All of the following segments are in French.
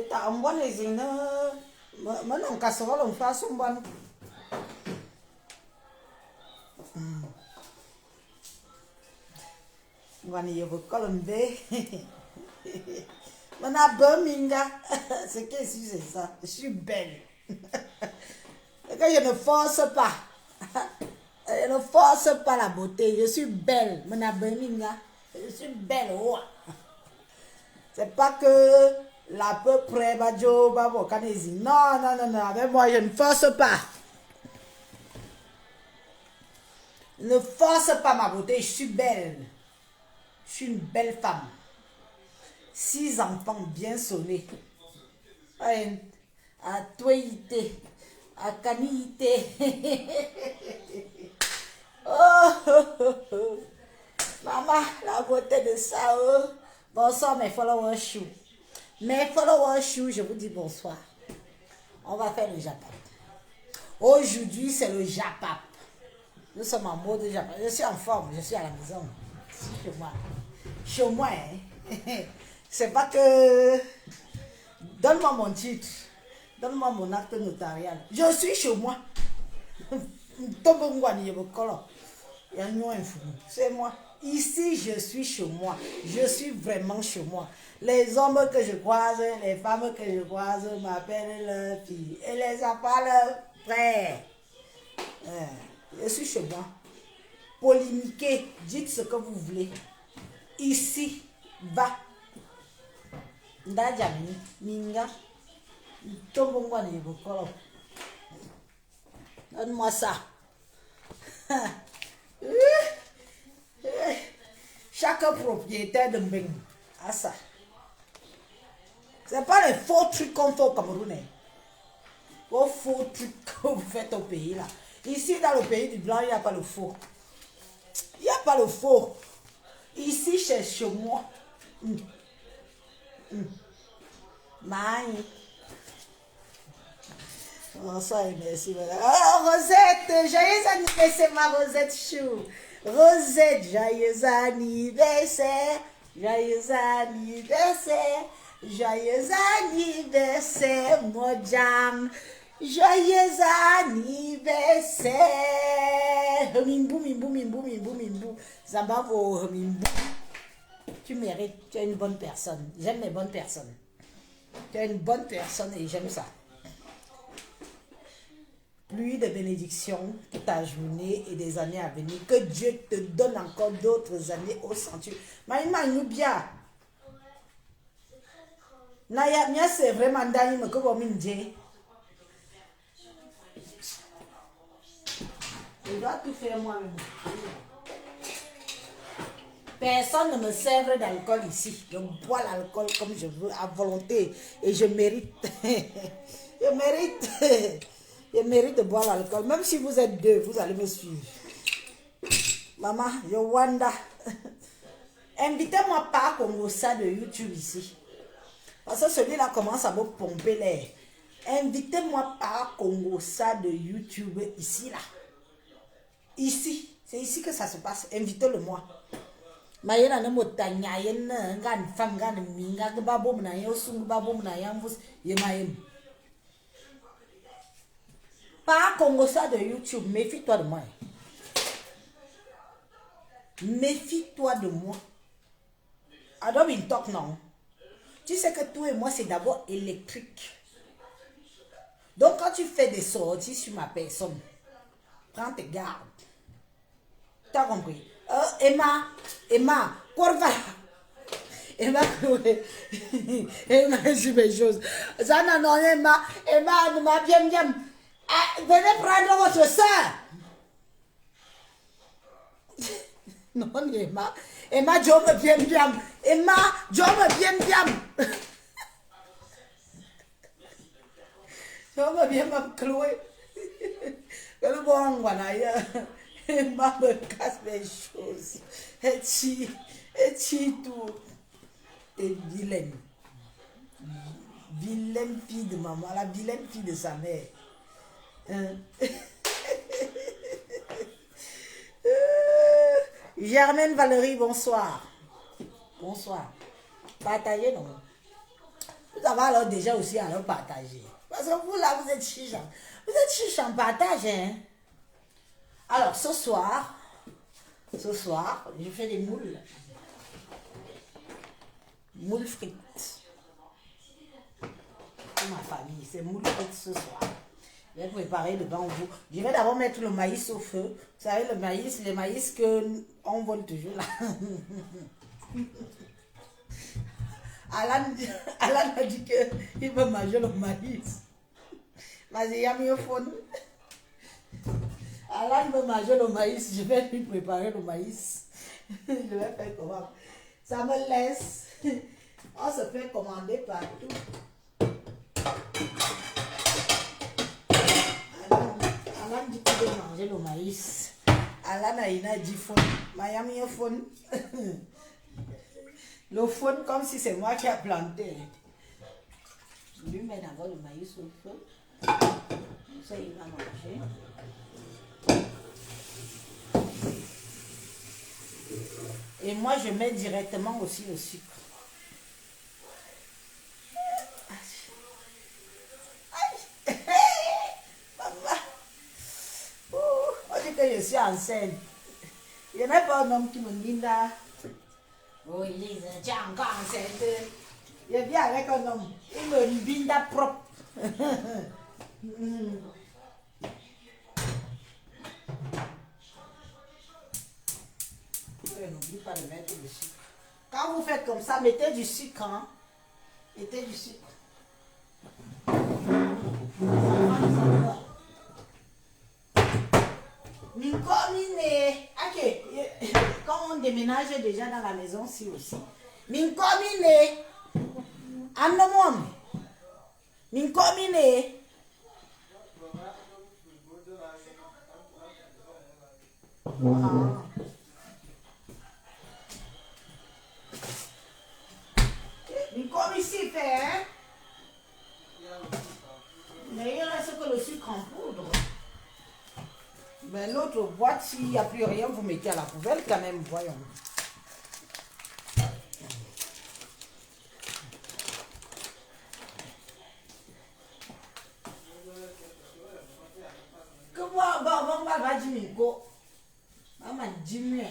t'as un bon exemple. Maintenant, casserole, on fait son bon. On y va colombe. On a Birmingham. C'est qu'est-ce que c'est ça? Je suis belle. Et quand je ne force pas. Je ne force pas la beauté. Je suis belle. On a Birmingham. Je suis belle. Oh. C'est pas que la peu près, non, non, non, non, avec moi, je ne force pas. Ne force pas ma beauté, je suis belle. Je suis une belle femme. 6 enfants bien sonnés. À toité, à canité. Oh, oh, oh, oh. Maman, la beauté de ça. Oh. Bonsoir mes followers chou. Mes followers chou, je vous dis bonsoir. On va faire le Japap. Aujourd'hui, c'est le Japap. Nous sommes en mode Japap. Je suis en forme, je suis à la maison. Chez moi. Chez moi, hein. C'est pas que... Donne-moi mon titre. Donne-moi mon acte notarial. Je suis chez moi. C'est moi. Ici, je suis chez moi. Je suis vraiment chez moi. Les hommes que je croise, les femmes que je croise m'appellent leur fille. Et les appellent leur frère. Je suis chez moi. Polémiquez. Dites ce que vous voulez. Ici, va. Ndajami, Minga. Donne-moi ça. Chaque propriétaire de Mbeng a ça. C'est pas les faux trucs qu'on fait au Cameroun. Vos faux trucs que vous faites au pays là. Ici, dans le pays du blanc, il n'y a pas le faux. Il n'y a pas le faux. Ici, chez moi. Maï. Bonsoir et merci. Oh, Rosette, joyeux anniversaire, ma Rosette Chou. Rosette, joyeux anniversaire. Joyeux anniversaire. Joyeux anniversaire, mon jam. Joyeux anniversaire. Hemimbo, mimbo, mimbo, mimbo, mimbo. Zambavo, hemimbo. Tu mérites, tu es une bonne personne. J'aime les bonnes personnes. Tu es une bonne personne et j'aime ça. Pluie de bénédictions toute ta journée et des années à venir. Que Dieu te donne encore d'autres années au centuple. Maïma Nubia. Naya, mia c'est vraiment d'ailleurs que vous m'indiquez. Je dois tout faire moi-même. Personne ne me sert d'alcool ici. Je bois l'alcool comme je veux, à volonté. Et je mérite. Je mérite de boire l'alcool. Même si vous êtes 2, vous allez me suivre. Maman, Yowanda. Invitez-moi pas comme ça de YouTube ici. Parce que celui-là commence à me pomper l'air. Invitez-moi par Congo ça de YouTube ici, là. Ici. C'est ici que ça se passe. Invitez-le moi. Mayena ne motanya yena ngan fanga ne minga ke babom na yo sungu babom na yambus yemayem. Pas Congo ça de YouTube, méfie-toi de moi. Méfie-toi de moi. I don't mean talk non. Tu sais que toi et moi c'est d'abord électrique. Donc quand tu fais des sorties sur ma personne, prends tes gardes. T'as compris? Emma, Corva. Emma, Emma, je mes choses. Ça non, Emma, nous m'a bien. Venez prendre votre soeur. Non, Emma, Joe me bien. Emma, Joe me bien. Joe me bien, ma Chloé. Le bon, voilà. Emma me casse mes choses. Et tu tout. Et vilaine. Vilaine fille de maman, la vilaine fille de sa mère. Germaine Valérie, bonsoir. Bonsoir. Partagez, non? Vous Ça va alors déjà aussi alors partager. Parce que vous là, vous êtes chiche. Vous êtes chiche en partage. Hein? Alors ce soir, je fais des moules. Moules frites. Pour ma famille, c'est moules frites ce soir. Je vais préparer devant vous. Je vais d'abord mettre le maïs au feu. Vous savez, le maïs que on vole toujours là. Alan a dit qu'il veut manger le maïs. Vas-y, il y a mis au fond. Alan veut manger le maïs. Je vais lui préparer le maïs. Je vais faire comment? Ça me laisse. On se fait commander partout. Alan dit qu'il veut manger le maïs. Alan a dit fond. Miami au fond. Le fond comme si c'est moi qui a planté. Je lui mets d'abord le maïs au feu. Ça, il va manger. Et moi, je mets directement aussi le sucre. On dit que je suis enceinte. Il n'y a même pas un homme qui me dit là. Oh, Elise, tu es encore enceinte. Je viens avec un homme. Il me dit là propre. N'oublie pas de mettre du sucre. Quand vous faites comme ça, mettez du sucre. Hein? Mettez du sucre. Ok, quand on déménage déjà dans la maison, si aussi. Minkomine. Anomom. Minkomine. Comme ici fait, hein? Mais il reste que le sucre en poudre. Mais l'autre boîte, s'il n'y a plus rien, vous mettez à la poubelle quand même, voyons. Que moi, bon, va dire, go. Maman dit, mais.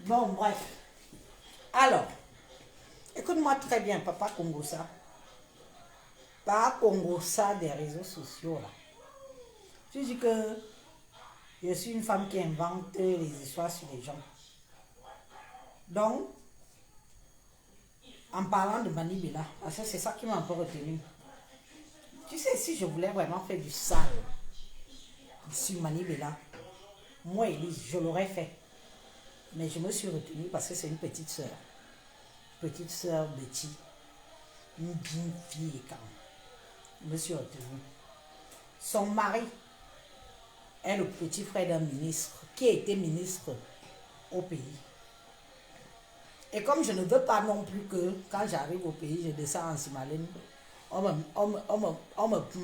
Bon, bref. Alors, écoute-moi très bien, papa Congosa. Papa Congosa des réseaux sociaux, là. Tu dis que je suis une femme qui invente les histoires sur les gens. Donc, en parlant de Manibela, parce que c'est ça qui m'a un peu retenu. Tu sais, si je voulais vraiment faire du sale sur Manibela, moi, Elise, je l'aurais fait. Mais je me suis retenue parce que c'est une petite sœur. Petite sœur Betty. Une bien fille quand même. Je me suis retenue. Son mari est le petit frère d'un ministre qui a été ministre au pays. Et comme je ne veux pas non plus que quand j'arrive au pays, je descends en Simalène, on me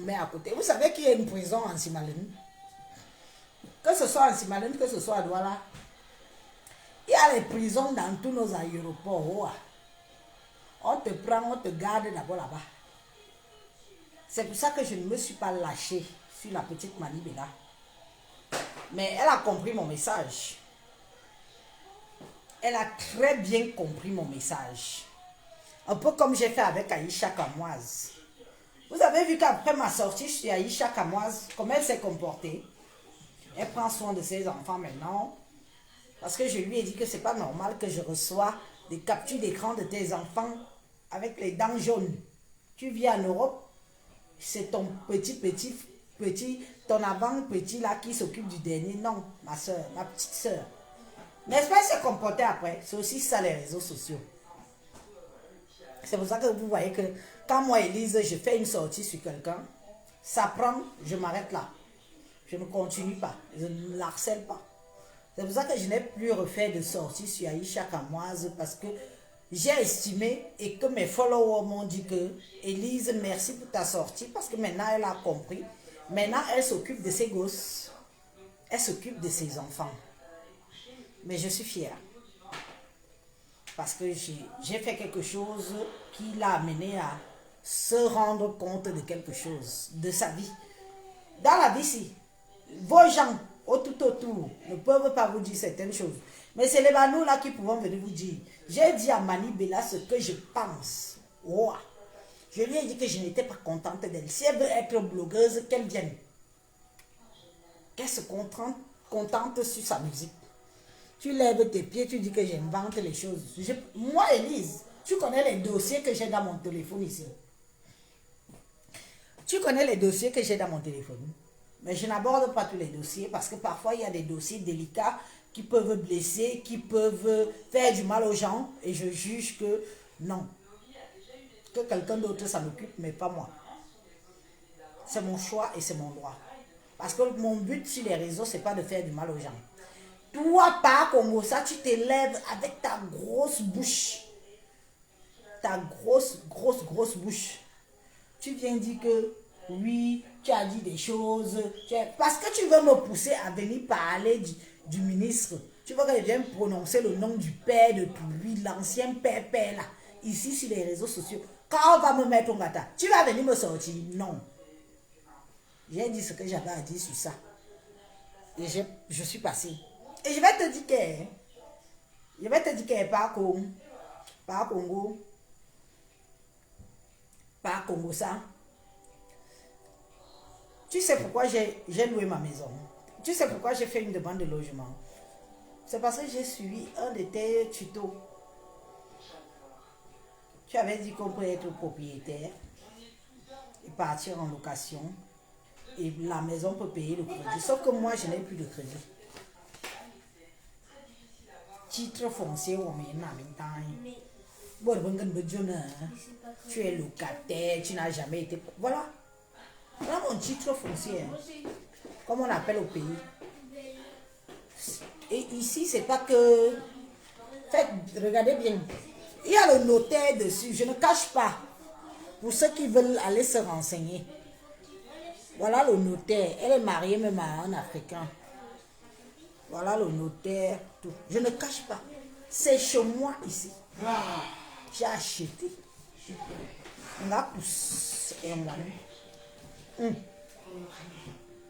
met à côté. Vous savez qu'il y a une prison en Simalène? Que ce soit en Simalène, que ce soit à Douala. Il y a les prisons dans tous nos aéroports. On te prend, on te garde d'abord là-bas. C'est pour ça que je ne me suis pas lâchée sur la petite Manibela. Mais elle a compris mon message. Elle a très bien compris mon message. Un peu comme j'ai fait avec Aïcha Kamoise. Vous avez vu qu'après ma sortie sur Aïcha Kamoise, comment elle s'est comportée? Elle prend soin de ses enfants maintenant. Parce que je lui ai dit que c'est pas normal que je reçois des captures d'écran de tes enfants avec les dents jaunes. Tu vis en Europe, c'est ton ton avant-petit là qui s'occupe du dernier. Non, ma soeur, ma petite soeur. N'est-ce pas, elle s'est comportée après? C'est aussi ça les réseaux sociaux. C'est pour ça que vous voyez que quand moi, Elise, je fais une sortie sur quelqu'un, ça prend, je m'arrête là. Je ne continue pas, je ne l'harcèle pas. C'est pour ça que je n'ai plus refait de sortie sur Aïcha Kamoise parce que j'ai estimé et que mes followers m'ont dit que Elise, merci pour ta sortie parce que maintenant elle a compris Maintenant, elle s'occupe de ses gosses. Elle s'occupe de ses enfants. Mais je suis fière. Parce que j'ai fait quelque chose qui l'a amené à se rendre compte de quelque chose, de sa vie. Dans la vie, si, vos gens tout autour ne peuvent pas vous dire certaines choses. Mais c'est les nous là qui pouvons venir vous dire. J'ai dit à Mani Bella ce que je pense. Wow. Je lui ai dit que je n'étais pas contente d'elle. Si elle veut être blogueuse, qu'elle vienne. Qu'elle se contente sur sa musique. Tu lèves tes pieds, tu dis que j'invente les choses. Moi, Élise, tu connais les dossiers que j'ai dans mon téléphone ici. Tu connais les dossiers que j'ai dans mon téléphone. Mais je n'aborde pas tous les dossiers parce que parfois il y a des dossiers délicats qui peuvent blesser, qui peuvent faire du mal aux gens. Et je juge que non. Que quelqu'un d'autre s'en occupe, mais pas moi. C'est mon choix et c'est mon droit. Parce que mon but sur les réseaux, c'est pas de faire du mal aux gens. Toi, par Congo, ça, tu t'élèves avec ta grosse bouche. Ta grosse bouche. Tu viens dire que, oui, tu as dit des choses. Parce que tu veux me pousser à venir parler du ministre. Tu veux que je vienne prononcer le nom du père de tout lui, l'ancien père là, ici sur les réseaux sociaux. Quand on va me mettre au gata, tu vas venir me sortir. Non. J'ai dit ce que j'avais à dire sur ça. Et je suis passée. Et je vais te dire que par Congo, ça. Tu sais pourquoi j'ai loué ma maison? Tu sais pourquoi j'ai fait une demande de logement? C'est parce que j'ai suivi un de tes tutos. Tu avais dit qu'on peut être propriétaire et partir en location. Et la maison peut payer le crédit. Sauf que moi, je n'ai plus de crédit. Titre foncier, tu es locataire, tu n'as jamais été... Voilà. Voilà mon titre foncier. Comme on appelle au pays. Et ici, c'est pas que... Faites, regardez bien. Il y a le notaire dessus. Je ne cache pas. Pour ceux qui veulent aller se renseigner. Voilà le notaire. Elle est mariée même à un Africain. Voilà le notaire. Tout. Je ne cache pas. C'est chez moi ici. J'ai acheté. On a poussé un mois.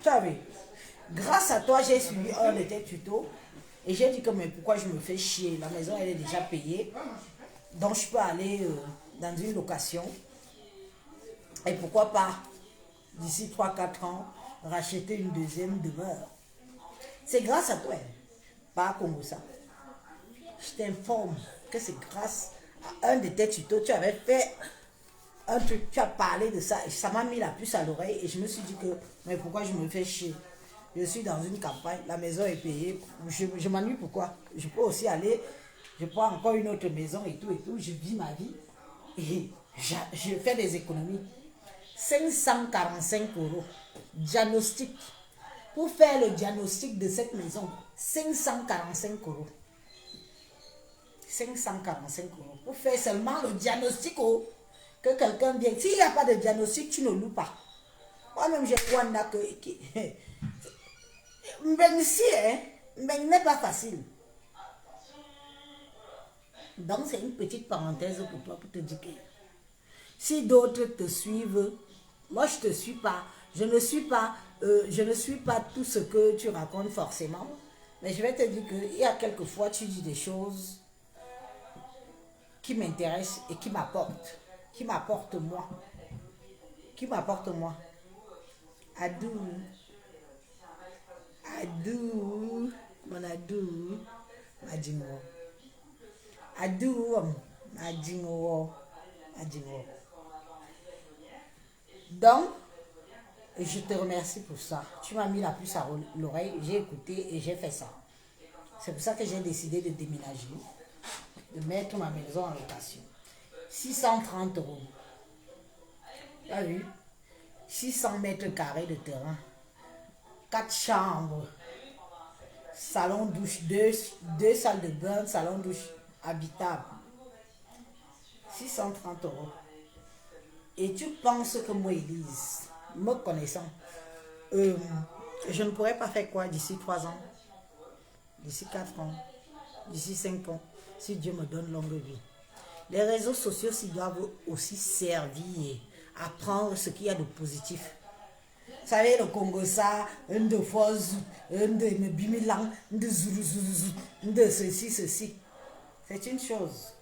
Tu as vu? Grâce à toi, j'ai suivi un de tes tutos. Et j'ai dit que mais pourquoi je me fais chier? La maison, elle est déjà payée. Donc, je peux aller dans une location. Et pourquoi pas, d'ici 3-4 ans, racheter une deuxième demeure. C'est grâce à toi. Pas comme ça. Je t'informe que c'est grâce à un de tes tutos. Tu avais fait un truc, tu as parlé de ça. Et ça m'a mis la puce à l'oreille. Et je me suis dit que, mais pourquoi je me fais chier? Je suis dans une campagne, la maison est payée. Je m'ennuie pourquoi? Je peux aussi aller, je prends encore une autre maison et tout. Je vis ma vie. Et je fais des économies. 545 €. Diagnostic. Pour faire le diagnostic de cette maison, 545 €. 545 €. Pour faire seulement le diagnostic, que quelqu'un vienne. S'il n'y a pas de diagnostic, tu ne loues pas. Moi-même, je crois que... Mais ici, mais n'est pas facile. Donc, c'est une petite parenthèse pour toi, pour te dire que si d'autres te suivent, moi, je ne te suis pas. Je ne suis pas tout ce que tu racontes forcément. Mais je vais te dire qu'il y a quelquefois, tu dis des choses qui m'intéressent et qui m'apportent. Qui m'apportent moi. Qui m'apportent moi. Adou. Adou. Mon adou. Madingo. Adou. Madingo. Madingo. Donc, je te remercie pour ça. Tu m'as mis la puce à l'oreille, j'ai écouté et j'ai fait ça. C'est pour ça que j'ai décidé de déménager, de mettre ma maison en location. 630 €. Tu as vu? 600 mètres carrés de terrain. 4 chambres. Salon, douche, 2 salles de bain, salon, douche habitable. 630 €. Et tu penses que moi, Élise, me connaissant, Je ne pourrais pas faire quoi d'ici 3 ans, d'ici 4 ans, d'ici 5 ans, si Dieu me donne longue vie. Les réseaux sociaux s'y doivent aussi servir à prendre ce qu'il y a de positif. Vous savez, le Congo, ça, un de Foz, un de Bimilang, un de Zulu, un de ceci, ceci. C'est une chose.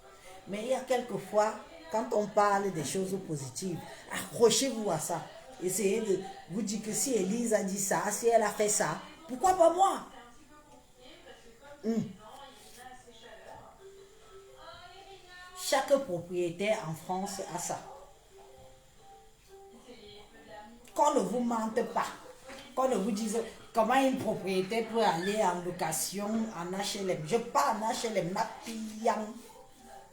Mais il y a quelquefois, quand on parle des choses positives, accrochez-vous à ça. Essayez de vous dire que si Élise a dit ça, si elle a fait ça, pourquoi pas moi? Chaque propriétaire en France a ça. Qu'on ne vous mente pas. Qu'on ne vous dise comment une propriété peut aller en location en HLM. Je pars en HLM,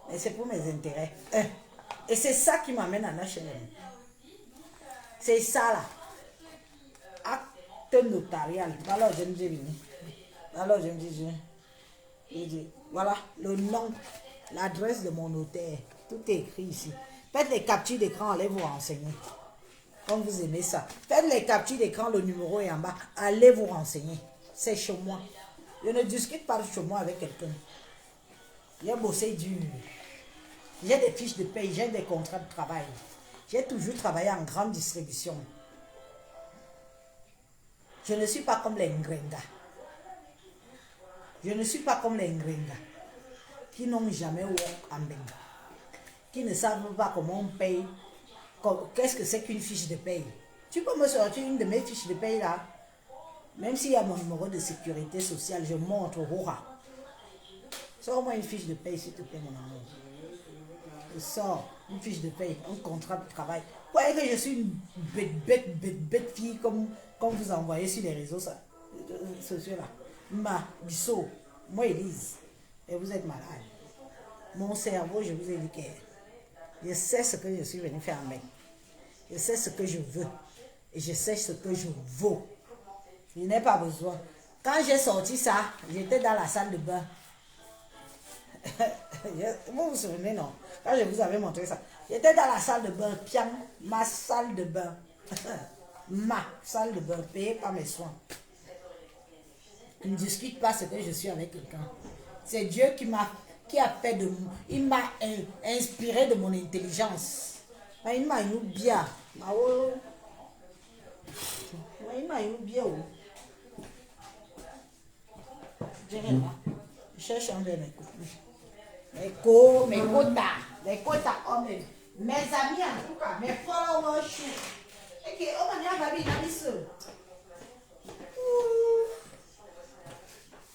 mais c'est pour mes intérêts. Et c'est ça qui m'amène en HLM. C'est ça là. Acte notarial. Alors je me dis, alors je me dis, voilà le nom, l'adresse de mon notaire. Tout est écrit ici. Faites les captures d'écran, allez vous renseigner. Comme vous aimez ça. Faites les captures d'écran, le numéro est en bas. Allez vous renseigner. C'est chez moi. Je ne discute pas chez moi avec quelqu'un. J'ai bossé dur. J'ai des fiches de paye, j'ai des contrats de travail. J'ai toujours travaillé en grande distribution. Je ne suis pas comme les Ngrenga. Je ne suis pas comme les Ngrenga qui n'ont jamais work en Benga. Qui ne savent pas comment on paye. Qu'est-ce que c'est qu'une fiche de paye? Tu peux me sortir une de mes fiches de paye là? Même s'il y a mon numéro de sécurité sociale, je montre au rat. Sors-moi une fiche de paye s'il te plaît, mon amour. Je sors une fiche de paye, un contrat de travail. Vous voyez que je suis une bête fille comme vous envoyez sur les réseaux sociaux là. Bissot, moi Élise, et vous êtes malade. Mon cerveau, je vous ai dit que je sais ce que je suis venu faire en main. Je sais ce que je veux. Et je sais ce que je vaux. Je n'ai pas besoin. Quand j'ai sorti ça, j'étais dans la salle de bain. Vous vous souvenez, non? Quand je vous avais montré ça. J'étais dans la salle de bain. Pian, ma salle de bain. Ma salle de bain. Payée par mes soins. Je ne discute pas ce que je suis avec quelqu'un. C'est Dieu qui a fait de moi. Il m'a inspiré de mon intelligence. Il m'a eu bien. Il m'a eu bien. Je cherche un de mes quotas. Mes amis en tout cas, mes followers. Et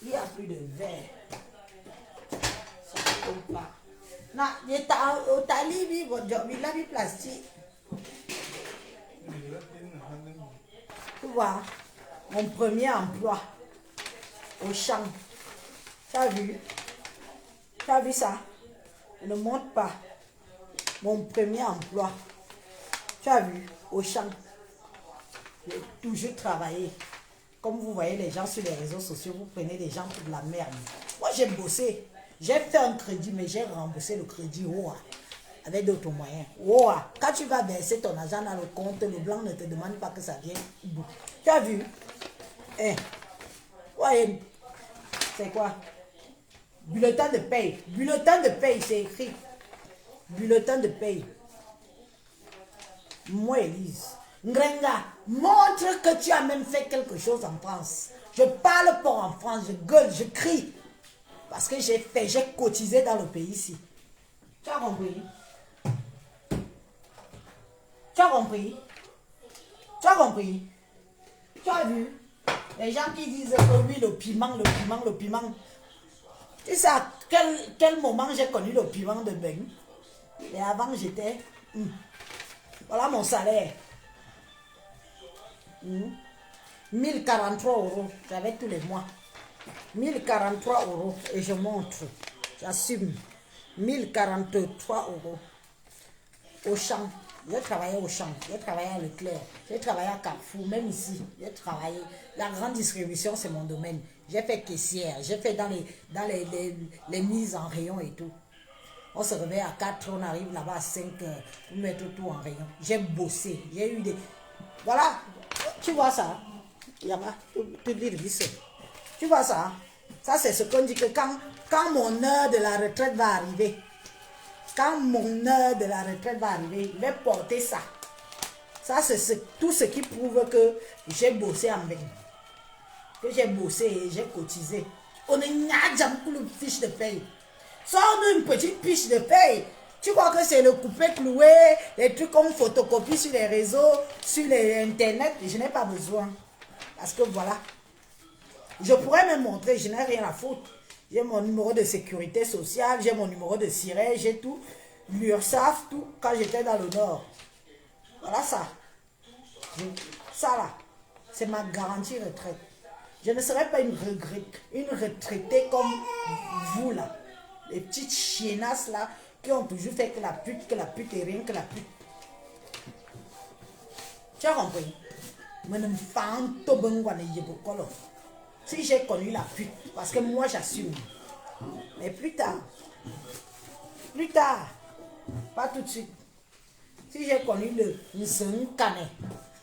il n'y a plus de verre. Ça ne compte pas. Non, il est au talibi, il a mis plastique. Tu vois, mon premier emploi au champ. Tu as vu? Tu as vu ça? Ne monte pas. Mon premier emploi. Tu as vu? Au champ. J'ai toujours travaillé. Comme vous voyez les gens sur les réseaux sociaux, vous prenez des gens pour de la merde. Moi, j'ai bossé. J'ai fait un crédit, mais j'ai remboursé le crédit avec d'autres moyens. Quand tu vas verser ton argent dans le compte, le blanc ne te demande pas que ça vienne. Tu as vu? Ouais. C'est quoi? Bulletin de paye. Bulletin de paye, c'est écrit. Bulletin de paye. Moi, Élise. Ngrenga, montre que tu as même fait quelque chose en France. Je parle pas en France, je gueule, je crie. Parce que j'ai cotisé dans le pays ici. Tu as compris? Tu as compris? Tu as compris? Tu as vu? Les gens qui disent que oui, le piment. Tu sais à quel moment j'ai connu le piment de Beng? Et avant, j'étais... Voilà mon salaire. 1043 €. J'avais tous les mois. 1043 € et je montre. J'assume. 1043 € au champ. J'ai travaillé au champ. J'ai travaillé à Leclerc. J'ai travaillé à Carrefour. Même ici, j'ai travaillé. La grande distribution, c'est mon domaine. J'ai fait caissière. J'ai fait dans les mises en rayon et tout. On se réveille à 4, on arrive là-bas à 5 heures pour mettre tout en rayon. J'ai bossé. J'ai eu des... Voilà. Tu vois ça? Il y a pas, tout dire visse. Tu vois ça? Hein? Ça, c'est ce qu'on dit que quand mon heure de la retraite va arriver, quand mon heure de la retraite va arriver, je vais porter ça. Ça, c'est tout ce qui prouve que j'ai bossé en vain. Que j'ai bossé et j'ai cotisé. On n'a jamais pour une fiche de paye. Sors-nous une petite fiche de paye. Tu crois que c'est le coupé cloué, les trucs qu'on photocopie sur les réseaux, sur les internet. Je n'ai pas besoin. Parce que voilà. Je pourrais me montrer, je n'ai rien à foutre. J'ai mon numéro de sécurité sociale, j'ai mon numéro de siret, j'ai tout. L'URSSAF, tout, quand j'étais dans le Nord. Voilà ça. Ça là, c'est ma garantie retraite. Je ne serai pas une retraitée comme vous là. Les petites chiennasses là qui ont toujours fait que la pute et rien que la pute. Tu as compris? Si j'ai connu la pute, parce que moi j'assume. Mais plus tard, pas tout de suite. Si j'ai connu le Canet,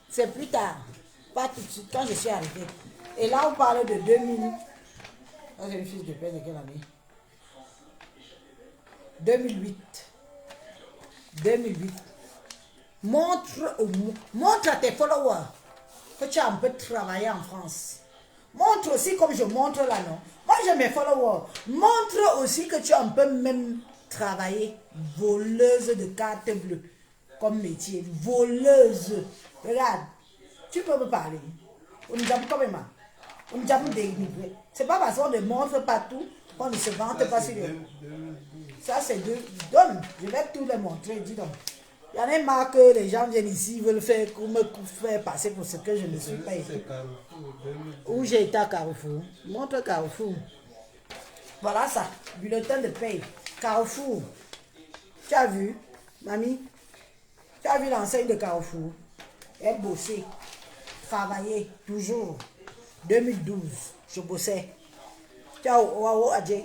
c'est plus tard, pas tout de suite, quand je suis arrivé. Et là, on parle de 2000. Là, j'ai une fiche de paie de quelle année? 2008. 2008. Montre à tes followers que tu as un peu travaillé en France. Montre aussi, comme je montre là, non? Moi, j'ai mes followers. Montre aussi que tu as un peu même travaillé. Voleuse de cartes bleues. Comme métier. Voleuse. Regarde. Tu peux me parler. On nous aime quand même. On nous aime délivrer. C'est pas parce qu'on ne montre pas tout qu'on ne se vante pas sur les... Ça, c'est deux. Donne. Je vais tout les montrer. Dis donc. Il y en a marre que les gens viennent ici, veulent me faire passer pour ce que je ne suis pas. Où j'ai été à Carrefour. Montre Carrefour. Voilà ça. Bulletin de paye. Carrefour. Tu as vu, mamie? Tu as vu l'enseigne de Carrefour? Elle bossait. Travaillait toujours. 2012, je bossais. Tu as Waouh Adjé.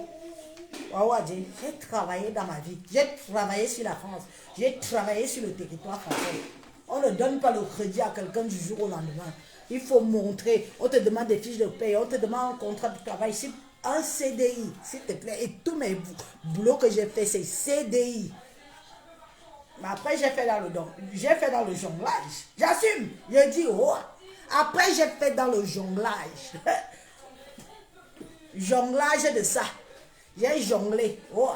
J'ai travaillé dans ma vie. J'ai travaillé sur la France. J'ai travaillé sur le territoire français. On ne donne pas le crédit à quelqu'un du jour au lendemain. Il faut montrer. On te demande des fiches de paie. On te demande un contrat de travail. Un CDI, s'il te plaît. Et tous mes boulots que j'ai fait, c'est CDI. Mais après, j'ai fait dans le jonglage. J'assume. Je dis, oh. Après, j'ai fait dans le jonglage. Jonglage de ça. J'ai jonglé. Oh.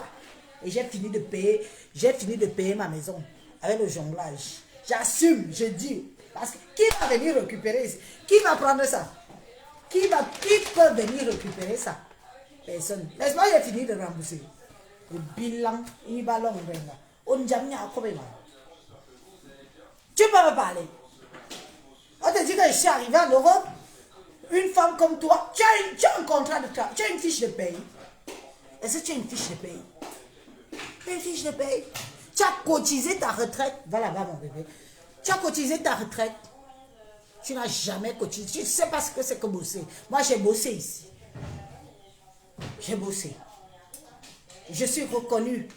Et j'ai fini de payer ma maison avec le jonglage. J'assume, je dis. Parce que qui va venir récupérer? Qui va prendre ça? Qui peut venir récupérer ça? Personne. Laisse-moi, j'ai fini de rembourser. Le bilan, il va long. Tu peux me parler. On te dit que je suis arrivé en Europe. Une femme comme toi, tu as un contrat de travail, tu as une fiche de paye. Est-ce que tu as une fiche de paye? Tu as une fiche de paye. Tu as cotisé ta retraite. Va là-bas, mon bébé. Tu as cotisé ta retraite. Tu n'as jamais cotisé. Tu ne sais pas ce que c'est que bosser. Moi, j'ai bossé ici. J'ai bossé. Je suis reconnue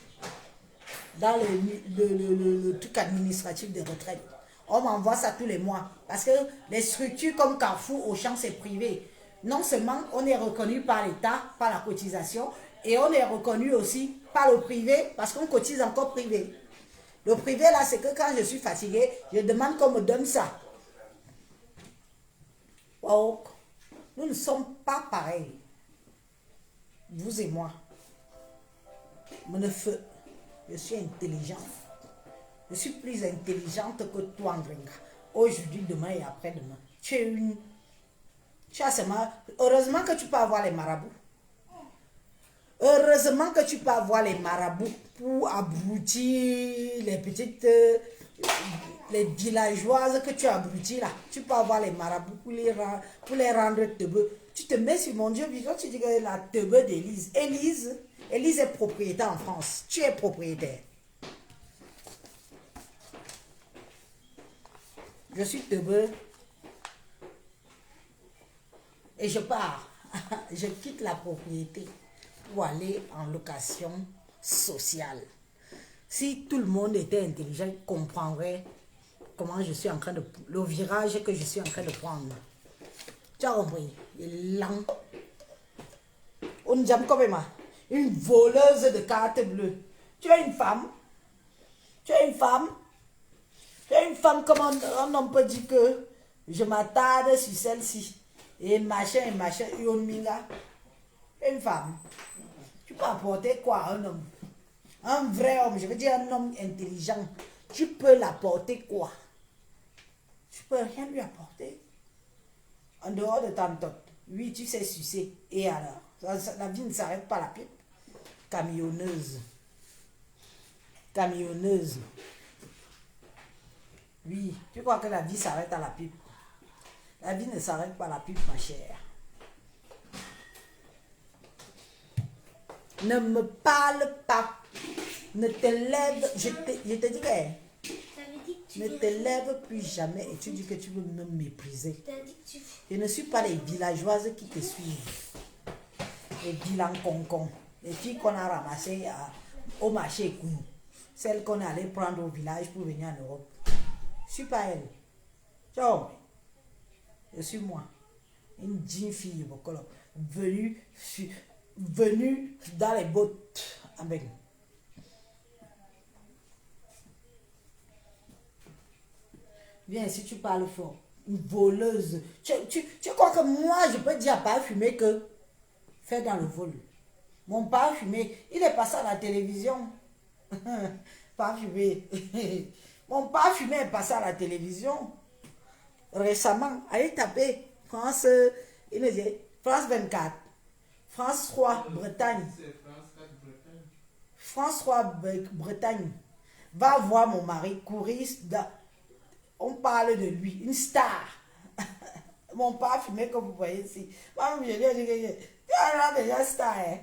dans le truc administratif de retraite. On m'envoie ça tous les mois. Parce que les structures comme Carrefour, Auchan, c'est privé. Non seulement on est reconnu par l'État, par la cotisation, et on est reconnu aussi par le privé, parce qu'on cotise encore privé. Le privé, là, c'est que quand je suis fatiguée, je demande qu'on me donne ça. Wow. Nous ne sommes pas pareils. Vous et moi. Je suis intelligente. Je suis plus intelligente que toi, Andringa. Aujourd'hui, demain et après-demain. Tu as seulement... Heureusement que tu peux avoir les marabouts. Heureusement que tu peux avoir les marabouts pour abrutir les petites... les villageoises que tu abrutis là. Tu peux avoir les marabouts pour les rendre teubeux. Tu te mets sur mon Dieu vivant, tu dis que la teubeux d'Élise. Élise est propriétaire en France. Tu es propriétaire. Je suis teubeux. Et je pars. Je quitte la propriété pour aller en location sociale. Si tout le monde était intelligent, il comprendrait comment je suis en train de... le virage que je suis en train de prendre. Tu as compris? Il est lent. On dit comme moi. Une voleuse de cartes bleues. Tu es une femme. Tu es une femme. Tu es une femme comme un homme peut dire que je m'attarde sur celle-ci. Et machin, yon minga. Tu es une femme. Tu peux apporter quoi à un homme? Un vrai homme, je veux dire un homme intelligent. Tu peux l'apporter quoi? Tu peux rien lui apporter. En dehors de ta méthode. Oui, tu sais sucer. Et alors? La vie ne s'arrête pas à la pipe. Camionneuse. Camionneuse. Oui, tu crois que la vie s'arrête à la pipe? La vie ne s'arrête pas à la pipe, ma chère. Ne me parle pas. Ne te lève. Je te dis que ne te lève plus jamais et tu dis que tu veux me mépriser. Je ne suis pas les villageoises qui te suivent. Les bilans concons. Les filles qu'on a ramassées au marché Kounou. Celles qu'on est allé prendre au village pour venir en Europe. Je ne suis pas elle. Ciao. Je suis moi. Une jeune fille venue dans les bottes. Amen. Viens, si tu parles fort. Une voleuse. Tu crois que moi, je peux dire à pas fumer que faire dans le vol. Mon père fumé, il est passé à la télévision. Pas fumé. Mon père fumé est passé à la télévision récemment. Allez taper France, France 24, France 3, Bretagne. France 3, Bretagne. Va voir mon mari courir. On parle de lui, une star. Mon père fumé comme vous voyez ici. Moi, je dis, déjà star. Hein?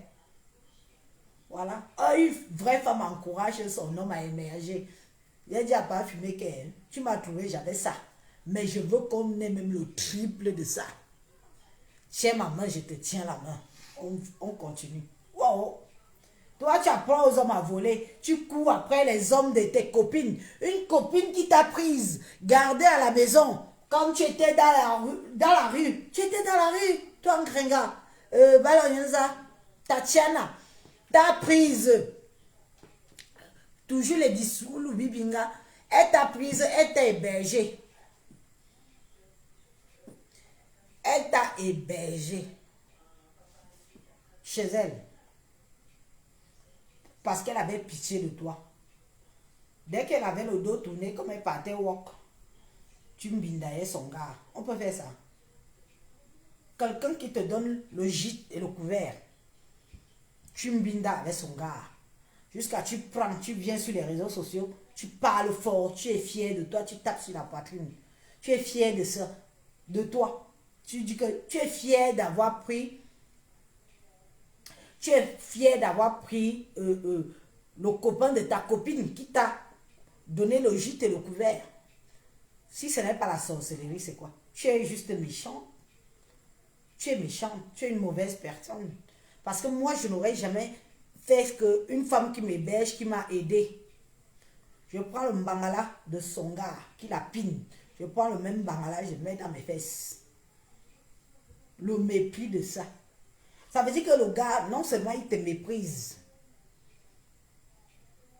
Voilà. Une vraie femme encourage son homme à émerger. Il a dit à pas fumer que tu m'as trouvé, j'avais ça. Mais je veux qu'on ait même le triple de ça. Tiens ma main, je te tiens la main. On continue. Wow. Toi, tu apprends aux hommes à voler. Tu cours après les hommes de tes copines. Une copine qui t'a prise, gardée à la maison. Quand tu étais dans la rue. Tu étais dans la rue, toi, en Krenga. Balonyenza, Tatiana. T'as prise. Toujours les dissous, Loubibinga. Elle t'a prise, elle t'a hébergée. Elle t'a hébergée. Chez elle. Parce qu'elle avait pitié de toi. Dès qu'elle avait le dos tourné, comme elle partait walk, tu mbindayais son gars. On peut faire ça. Quelqu'un qui te donne le gîte et le couvert, tu mbindas avec son gars. Jusqu'à tu prends, tu viens sur les réseaux sociaux, tu parles fort, tu es fier de toi, tu tapes sur la poitrine. Tu es fier de ça, de toi. Tu dis que tu es fier d'avoir pris. Tu es fier d'avoir pris le copain de ta copine qui t'a donné le gîte et le couvert. Si ce n'est pas la sorcellerie, c'est quoi? Tu es juste méchant. Tu es méchant. Tu es une mauvaise personne. Parce que moi, je n'aurais jamais fait qu'une femme qui m'héberge, qui m'a aidé. Je prends le bangala de son gars, qui la pine. Je prends le même bangala, je le mets dans mes fesses. Le mépris de ça. Ça veut dire que le gars, non seulement il te méprise,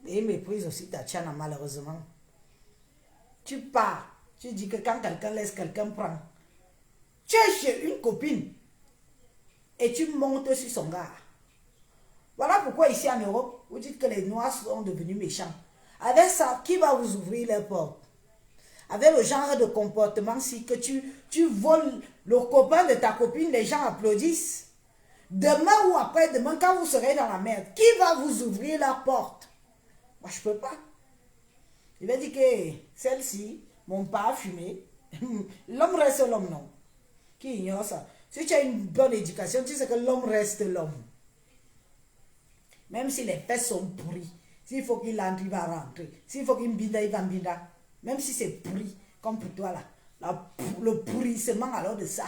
mais il méprise aussi ta tchana, malheureusement. Tu pars, tu dis que quand quelqu'un laisse quelqu'un prendre, tu es chez une copine et tu montes sur son gars. Voilà pourquoi ici en Europe, vous dites que les Noirs sont devenus méchants. Avec ça, qui va vous ouvrir les portes? Avec le genre de comportement, si que tu voles le copain de ta copine, les gens applaudissent. Demain ou après-demain, quand vous serez dans la merde, qui va vous ouvrir la porte? Moi, je ne peux pas. Il va dire que celle-ci, mon père a fumé. L'homme reste l'homme, non. Qui ignore ça? Si tu as une bonne éducation, tu sais que l'homme reste l'homme. Même si les fesses sont pourries, s'il faut qu'il entre, il va rentrer. S'il faut qu'il mbinda, il va mbinda. Même si c'est pourri, comme pour toi là. Le pourrissement alors de ça.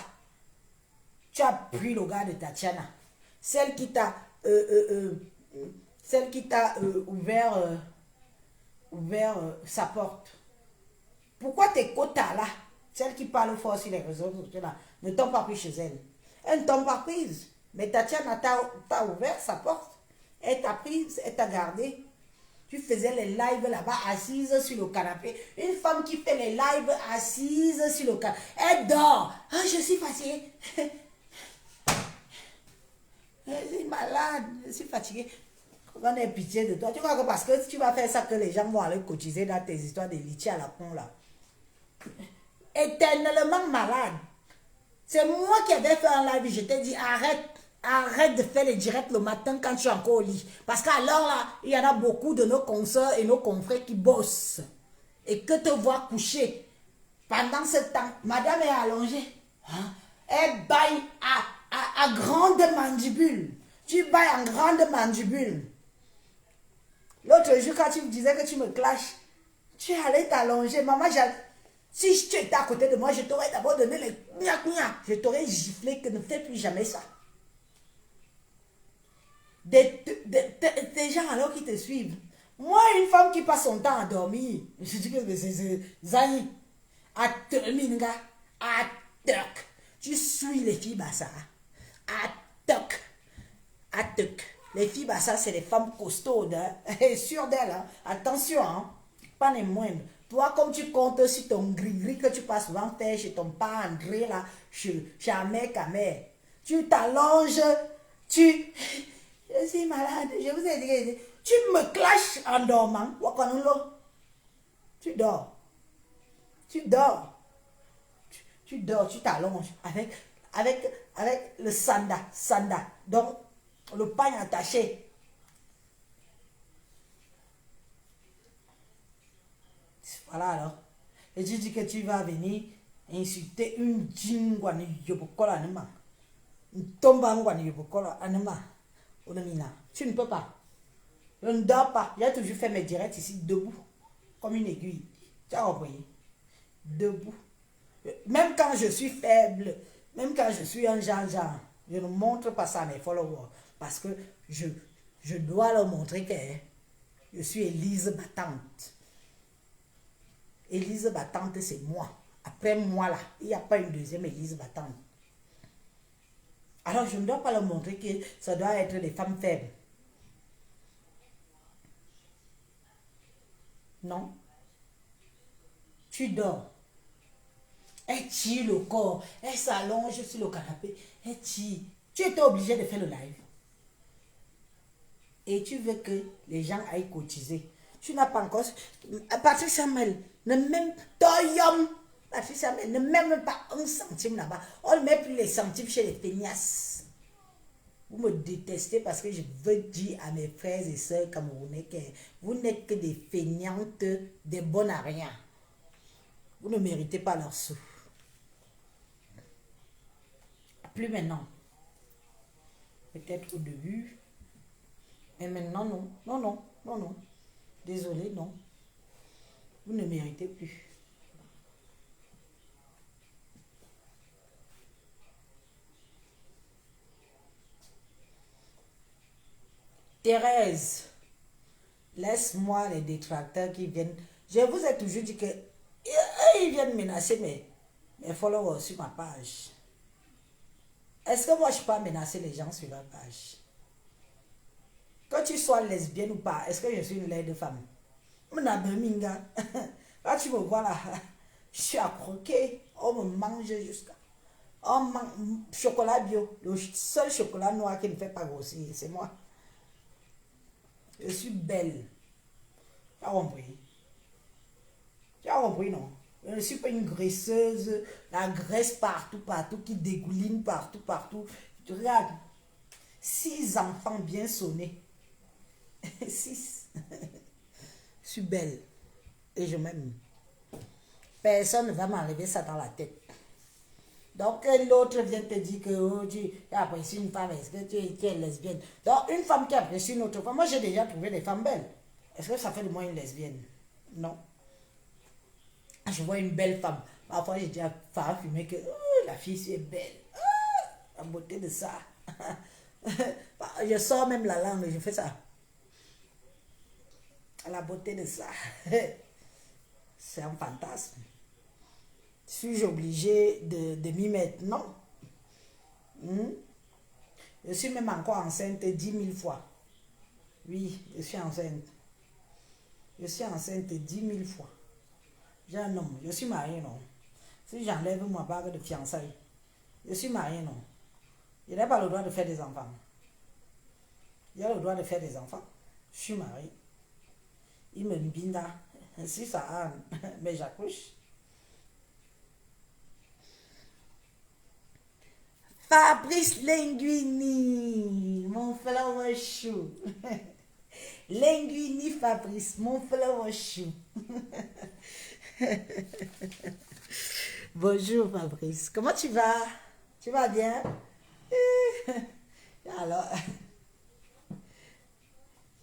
Tu as pris le gars de Tatiana. Celle qui t'a ouvert sa porte. Pourquoi tes quotas là, Celle qui parle fort sur les réseaux sociaux, là, ne tombe pas prise chez elle. Elle ne tombe pas prise. Mais Tatiana t'a ouvert sa porte. Elle t'a prise, elle t'a gardé. Tu faisais les lives là-bas assise sur le canapé. Une femme qui fait les lives assise sur le canapé. Elle dort. Ah, je suis fatiguée. Je suis malade. Je suis fatiguée. On a pitié de toi. Tu vois que parce que tu vas faire ça que les gens vont aller cotiser dans tes histoires de litchi à la con là. Éternellement malade. C'est moi qui avais fait un live. Je t'ai dit arrête de faire les directs le matin quand tu es encore au lit. Parce qu'alors là, il y en a beaucoup de nos consoeurs et nos confrères qui bossent. Et que te voir coucher. Pendant ce temps, madame est allongée. Hein? Elle baille à grande mandibule. Tu bailles en grande mandibule. L'autre jour, quand tu me disais que tu me clashes, tu es allé t'allonger. Maman, si tu étais à côté de moi, je t'aurais d'abord donné les gna-gna. Je t'aurais giflé que ne fais plus jamais ça. Des gens alors qui te suivent. Moi, une femme qui passe son temps à dormir, je dis que c'est Zani. À terminer, à toc. Tu suis les filles bassa. À toc. À toc. Les filles bassa, c'est les femmes costaudes. Hein? Et sûres d'elles. Hein? Attention, hein? Pas les moindres. Toi, comme tu comptes sur ton gris-gris que tu passes souvent faire chez ton père André, là, chez Amère Camère, tu t'allonges, tu... Je suis malade, je vous ai dit, tu me clashes en dormant. Tu dors. Tu dors. Tu dors, tu t'allonges avec le sanda. Donc, le pagne attaché. Voilà alors. Et tu dis que tu vas venir insulter une jingwa ni yobokola anima. Une tomba ngwa ni yobokola anima. Tu ne peux pas. Je ne dors pas. J'ai toujours fait mes directs ici debout. Comme une aiguille. Tu as compris? Debout. Même quand je suis faible, même quand je suis un genre, je ne montre pas ça à mes followers. Parce que je dois leur montrer que je suis Élise battante. Élise battante, c'est moi. Après moi, là, il n'y a pas une deuxième Élise battante. Alors, je ne dois pas leur montrer que ça doit être des femmes faibles. Non. Tu dors. Elle tire le corps. Elle s'allonge sur le canapé. Elle tire. Tu étais obligé de faire le live. Et tu veux que les gens aillent cotiser. Tu n'as pas encore... Patrick Samuel, ne même... Patrick Samuel, ne même pas un centime là-bas. On ne met plus les centimes chez les feignasses. Vous me détestez parce que je veux dire à mes frères et sœurs camerounais que vous n'êtes que des feignantes, des bonnes à rien. Vous ne méritez pas leur sou. Plus maintenant. Peut-être au début. Mais maintenant, non. Non. Désolé, non. Vous ne méritez plus. Thérèse, laisse-moi les détracteurs qui viennent. Je vous ai toujours dit que ils viennent menacer mes followers sur ma page. Est-ce que moi je peux pas menacer les gens sur leur page? Que tu sois lesbienne ou pas, est-ce que je suis une laide femme? Là tu me vois là, je suis à croquer, on me mange jusqu'à... On mange chocolat bio, le seul chocolat noir qui ne fait pas grossir, c'est moi. Je suis belle. Tu as compris? Tu as compris, non? Je ne suis pas une graisseuse, la graisse partout, qui dégouline partout. Tu regardes, 6 enfants bien sonnés. 6. Je suis belle. Et je m'aime. Personne ne va m'enlever ça dans la tête. Donc l'autre vient te dire que oh, tu apprécies une femme, est-ce que tu es lesbienne? Donc une femme qui apprécie une autre femme, moi j'ai déjà trouvé des femmes belles. Est-ce que ça fait de moi une lesbienne? Non. Je vois une belle femme. Parfois j'ai dit à Farah Fumé que oh, la fille est belle. Ah, la beauté de ça. Je sors même la langue, je fais ça. La beauté de ça. C'est un fantasme. Suis-je obligée de m'y mettre? Non. Je suis même encore enceinte 10 000 fois. Oui, je suis enceinte. Je suis enceinte 10 000 fois. J'ai un homme. Je suis mariée, non. Si j'enlève ma bague de fiançailles, je suis mariée, non. Je n'ai pas le droit de faire des enfants. J'ai le droit de faire des enfants. Je suis mariée. Il me binda. Si ça a, mais j'accouche. Fabrice Linguini, mon flower chou. Linguini Fabrice, mon flower chou. Bonjour Fabrice, comment tu vas? Tu vas bien? Alors,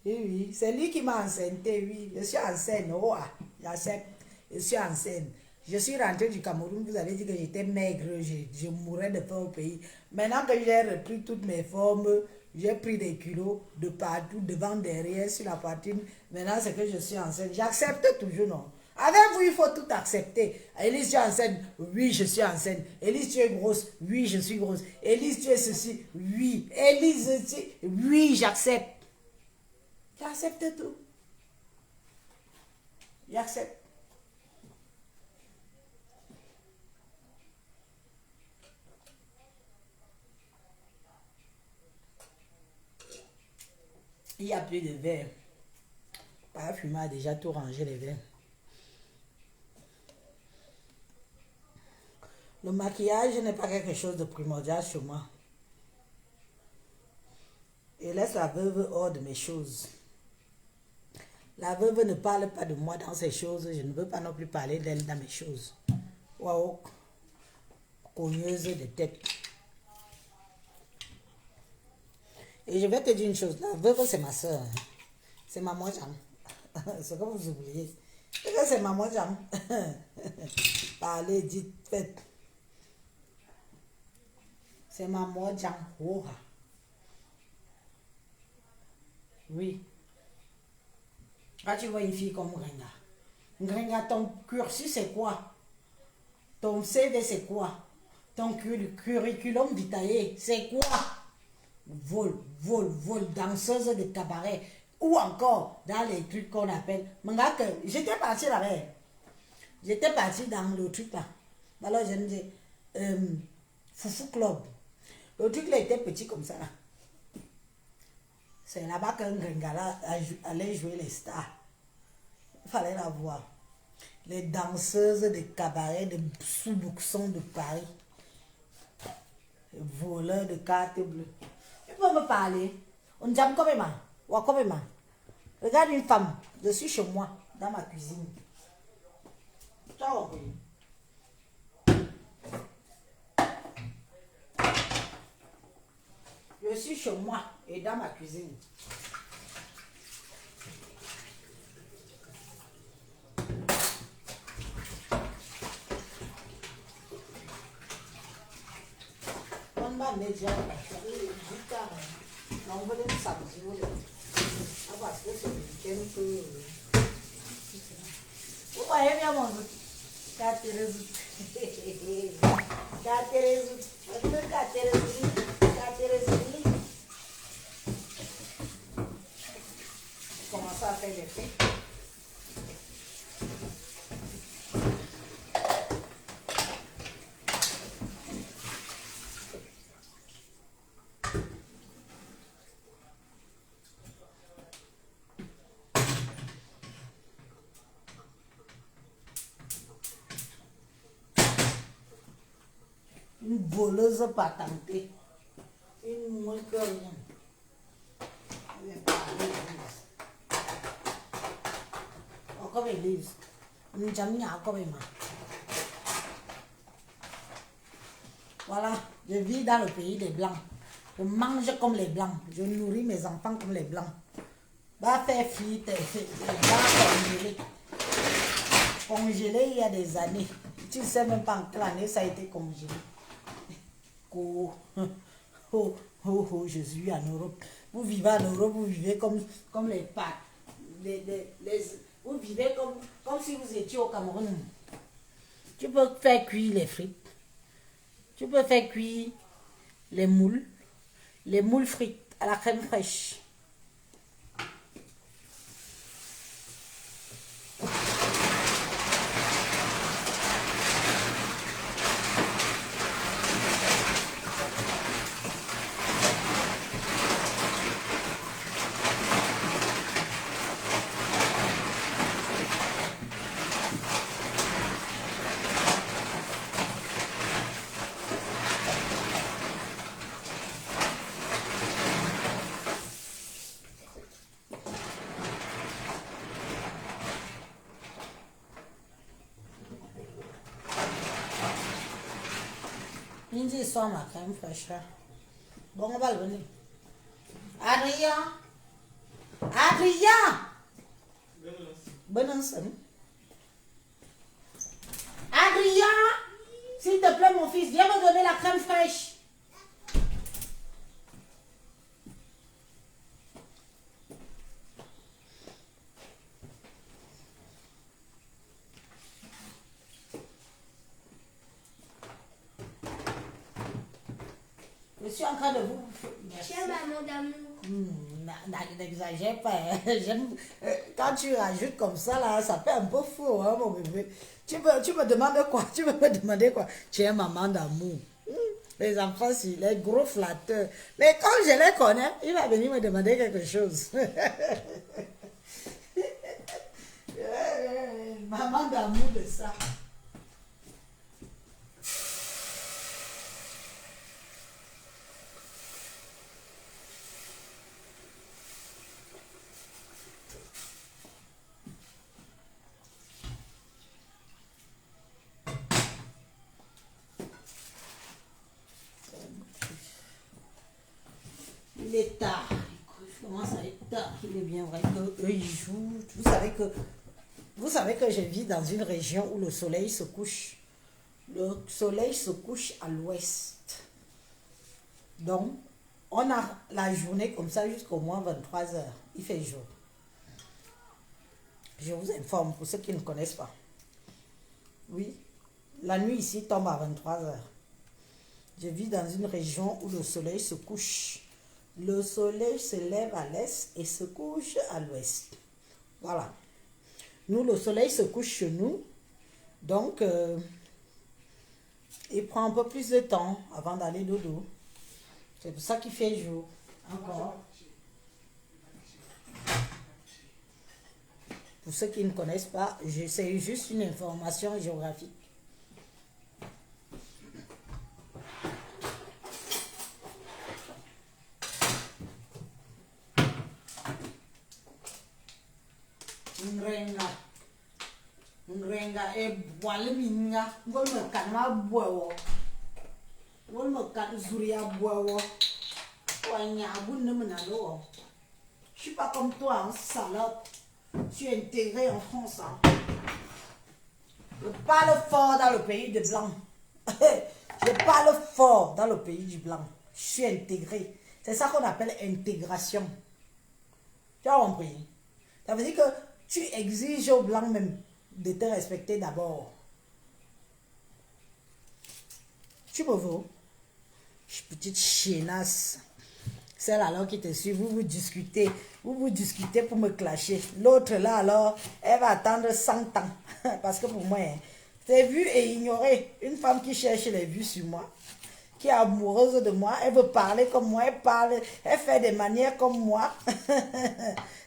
oui, c'est lui qui m'a enceinté, oui. Je suis enceinte, oh, j'accepte. Je suis enceinte. Je suis rentrée du Cameroun, vous avez dit que j'étais maigre, je mourrais de faim au pays. Maintenant que j'ai repris toutes mes formes, j'ai pris des kilos de partout, devant, derrière, sur la poitrine. Maintenant, c'est que je suis enceinte. J'accepte toujours, non. Avec vous, il faut tout accepter. Élise, tu es enceinte? Oui, je suis enceinte. Élise, tu es grosse? Oui, je suis grosse. Élise, tu es ceci? Oui. Élise, oui, j'accepte. J'accepte tout. J'accepte. Il n'y a plus de verre. Parfumé a déjà tout rangé les verres. Le maquillage n'est pas quelque chose de primordial sur moi. Et laisse la veuve hors de mes choses. La veuve ne parle pas de moi dans ses choses. Je ne veux pas non plus parler d'elle dans mes choses. Waouh. Cogneuse de tête. Et je vais te dire une chose. La veuve, c'est ma soeur. C'est maman Jean. C'est comme vous oubliez. C'est maman Jean. Parlez, dites, faites. C'est maman Jean. Oh. Oui. Quand tu vois une fille comme Gringa. Gringa, ton cursus c'est quoi? Ton CV c'est quoi? Ton curriculum vitae c'est quoi? Vol, danseuse de cabaret. Ou encore dans les trucs qu'on appelle. J'étais partie là-bas. J'étais partie dans le truc là. Alors je me dis, Foufou Club. Le truc là était petit comme ça. C'est là-bas qu'un Gringala allait jouer les stars. Il fallait la voir. Les danseuses de cabaret de sous-bouxons de Paris. Les voleurs de cartes bleues. Tu peux me parler? On dit comme moi. Regarde une femme. Je suis chez moi, dans ma cuisine. Ciao. Je suis chez moi et dans ma cuisine. On va me dire on va les samedi. Parce que c'est le week-end que. Vous voyez bien mon doute. Catérésie. Commencer à faire des faits. Une voleuse patentée. Une moins que rien. Encore Élise. Nous jamais encore Emma. Voilà, je vis dans le pays des Blancs. Je mange comme les Blancs. Je nourris mes enfants comme les Blancs. Va faire frite, va congeler. Congelé il y a des années. Tu ne sais même pas en quelle année ça a été congelé. Oh, oh, oh, oh, je suis en Europe. Vous vivez en Europe, vous vivez comme les pâtes. Vous vivez comme si vous étiez au Cameroun. Tu peux faire cuire les frites. Tu peux faire cuire les moules. Les moules frites à la crème fraîche. Inji sort ma crème fraîche. Bon, on va le venir. Adrien! Adrien! Bonne Adrien! S'il te plaît, mon fils, viens me donner la crème fraîche. Je suis en train de vous... Tiens, maman d'amour. N'exagère pas. Quand tu rajoutes comme ça, là, ça fait un peu fou, hein, mon bébé. Tu me demandes quoi? Tu veux me demander quoi? Tu es maman d'amour. Les enfants, c'est les gros flatteurs. Mais quand je les connais, il va venir me demander quelque chose. Maman d'amour de ça. Il est tard. Il commence à être tard. Il est bien vrai qu'eux, ils jouent. Vous savez que je vis dans une région où le soleil se couche. Le soleil se couche à l'ouest. Donc, on a la journée comme ça jusqu'au moins 23 heures. Il fait jour. Je vous informe pour ceux qui ne connaissent pas. Oui, la nuit ici tombe à 23 heures. Je vis dans une région où le soleil se couche. Le soleil se lève à l'est et se couche à l'ouest. Voilà. Nous, le soleil se couche chez nous. Donc, il prend un peu plus de temps avant d'aller dodo. C'est pour ça qu'il fait jour. Encore. Pour ceux qui ne connaissent pas, c'est juste une information géographique. Nrenga e boile minga ngol me kan ma bowo ngol me kan zuria bowo wanya bun ne mena lo. Je suis pas comme toi, hein, salope. Je suis intégrée en France. Hein. Je parle fort dans le pays des Blancs. Je parle fort dans le pays du Blanc. Je suis intégrée. C'est ça qu'on appelle intégration. Tu as compris? Ça veut dire que tu exiges aux Blancs même de te respecter d'abord. Tu me veux? Je suis petite chienasse. Celle alors qui te suit, vous discutez. Vous discutez pour me clasher. L'autre là alors, elle va attendre 100 ans. Parce que pour moi, hein, c'est vu et ignoré. Une femme qui cherche les vues sur moi, qui est amoureuse de moi, elle veut parler comme moi, elle parle, elle fait des manières comme moi.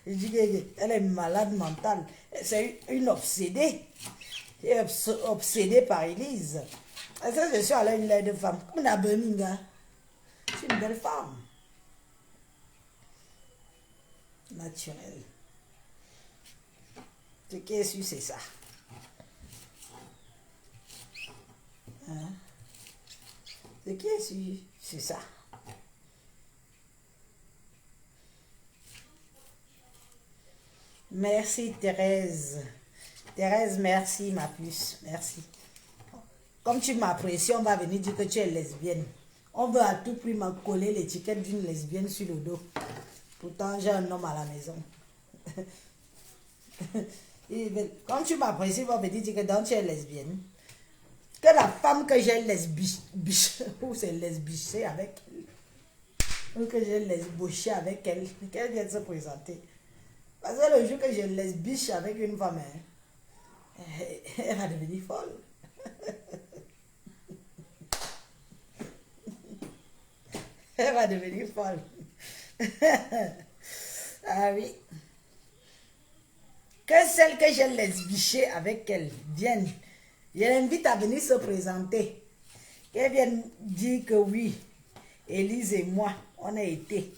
Je dis qu'elle est malade mentale. C'est une obsédée. Elle est obsédée par Élise. Et ça, je suis allée une laide femme. Comme une Birmingham. C'est une belle femme. Naturelle. Ce qui est sûr, c'est ça. Hein? Ce qui est sûr, c'est ça. Merci Thérèse. Thérèse, merci ma puce. Merci. Comme tu m'apprécies, on va venir dire que tu es lesbienne. On veut à tout prix me coller l'étiquette d'une lesbienne sur le dos. Pourtant, j'ai un homme à la maison. Comme tu m'apprécies, on va venir dire que donc tu es lesbienne. Que la femme que j'ai lesbiché, ou c'est lesbiché avec elle, ou que j'ai lesboché avec elle, qu'elle vienne se présenter. Parce que le jour que je lesbiche avec une femme, hein, elle va devenir folle. Elle va devenir folle. Ah oui. Que celle que j'ai lesbiché avec elle vienne. Je l'invite à venir se présenter. Qu'elle vienne dire que oui, Élise et moi, on a été.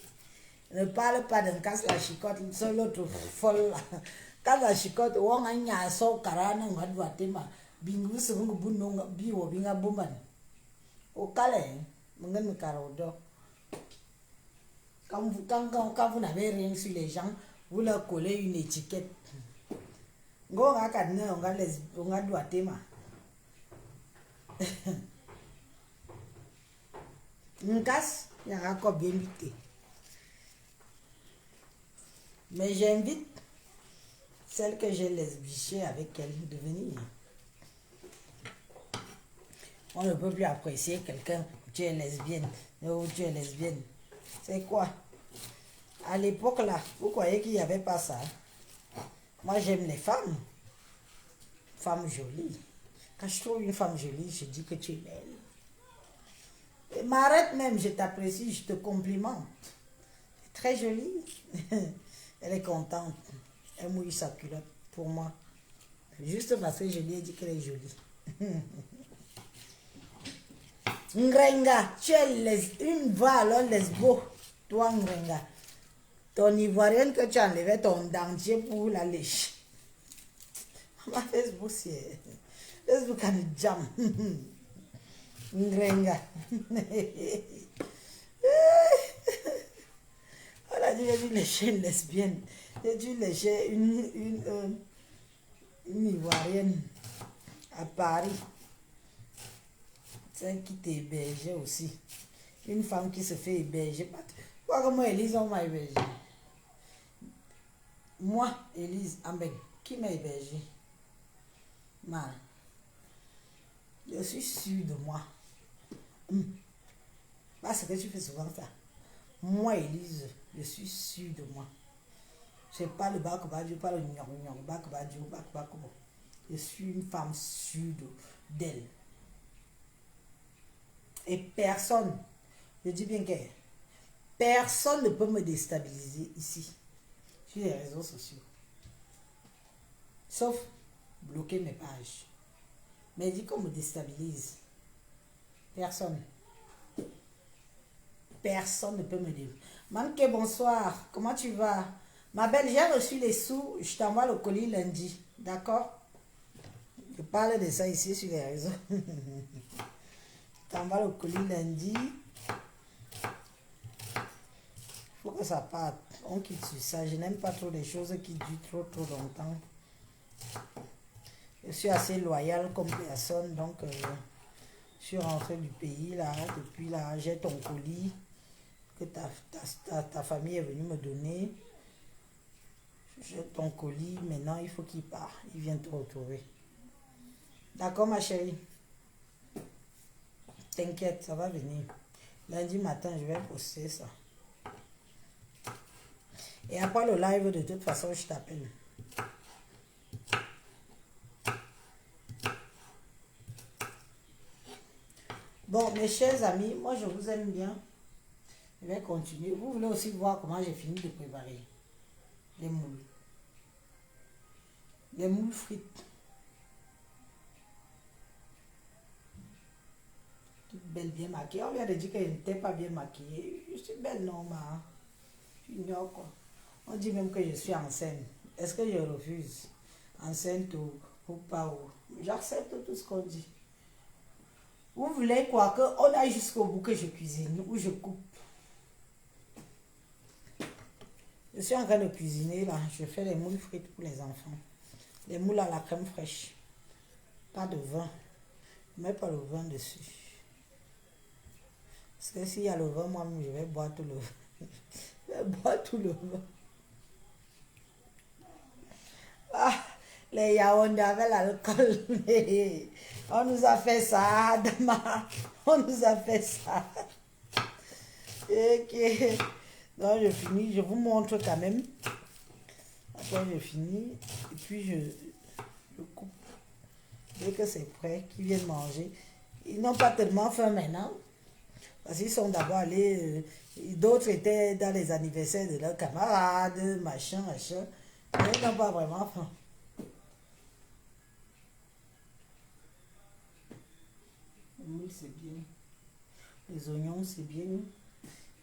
Ne parle pas d'un casse la chicote, c'est l'autre folle là. Casse la chicote, on a un yasso, carana, on va devoir tema. Bingu, c'est un bout non, bio, binga bouman. Au calais, mon gars me carodo. Quand vous n'avez rien sur les gens, vous leur collez une étiquette. Go on a doit tema. Une casse, il y a encore bien invité. Mais j'invite celle que j'ai lesbiché avec elle de venir. On ne peut plus apprécier quelqu'un, tu es lesbienne, ou tu es lesbienne. C'est quoi? À l'époque là, vous croyez qu'il n'y avait pas ça? Moi j'aime les femmes. Femmes jolies. Quand je trouve une femme jolie, je dis que tu es belle. Et m'arrête même, je t'apprécie, je te complimente. Très jolie. Elle est contente. Elle mouille sa culotte pour moi. Juste parce que je lui ai dit qu'elle est jolie. Ngrenga, tu es une voix alors lesbo. Toi, Ngrenga. Ton ivoirienne que tu as enlevé ton dentier pour la lèche. Ma Facebook, c'est... Facebook a une jam. Ngrenga. Voilà, j'ai dû lécher une lesbienne. J'ai dû lécher une ivoirienne à Paris. Celle qui t'hébergeait aussi. Une femme qui se fait héberger. Quoi que moi, Élise, on m'a hébergé. Moi, Élise Ambeng, qui m'a hébergé? Mal. Je suis sûre de moi. Parce que tu fais souvent ça. Moi, Élise, je suis sûre de moi. Je ne sais pas le bac-badjou, pas le nyong-nyong, bac-badjou, bac-badjou. Je suis une femme sûre d'elle. Et personne, je dis bien que personne ne peut me déstabiliser ici, sur les réseaux sociaux. Sauf bloquer mes pages. Mais dit qu'on me déstabilise. Personne. Personne ne peut me dire. Manqué, bonsoir. Comment tu vas? Ma belle, j'ai reçu les sous. Je t'envoie le colis lundi. D'accord? Je parle de ça ici sur les réseaux. Je t'envoie le colis lundi. Il faut que ça parte. On quitte sur ça. Je n'aime pas trop les choses qui durent trop longtemps. Je suis assez loyale comme personne. Donc, je suis rentrée du pays là. Depuis là, j'ai ton colis que ta famille est venue me donner. J'ai ton colis. Maintenant, il faut qu'il parte. Il vient te retrouver. D'accord, ma chérie? T'inquiète, ça va venir. Lundi matin, je vais poster ça. Et après le live, de toute façon, je t'appelle. Bon, mes chers amis, moi, je vous aime bien. Je vais continuer. Vous voulez aussi voir comment j'ai fini de préparer les moules. Les moules frites. Toute belle, bien maquillée. On vient de dire qu'elle n'était pas bien maquillée. Je suis belle, normal. Tu ignores quoi. On dit même que je suis enceinte. Est-ce que je refuse? Enceinte ou pas? J'accepte tout ce qu'on dit. Vous voulez quoi? Qu'on aille jusqu'au bout que je cuisine ou je coupe? Je suis en train de cuisiner là. Je fais les moules frites pour les enfants. Les moules à la crème fraîche. Pas de vin. Je ne mets pas le vin dessus. Parce que s'il y a le vin, moi, je vais boire tout le vin. Je vais boire tout le vin. Ah, Les Yaoundé avec l'alcool. On nous a fait ça, Adama. On nous a fait ça. Ok. Donc, je finis. Je vous montre quand même. Après, je finis. Et puis, je coupe. Dès que c'est prêt, qu'ils viennent manger. Ils n'ont pas tellement faim maintenant. Parce qu'ils sont d'abord allés. D'autres étaient dans les anniversaires de leurs camarades, machin. Mais ils n'ont pas vraiment faim. Oui, c'est bien. Les oignons, c'est bien.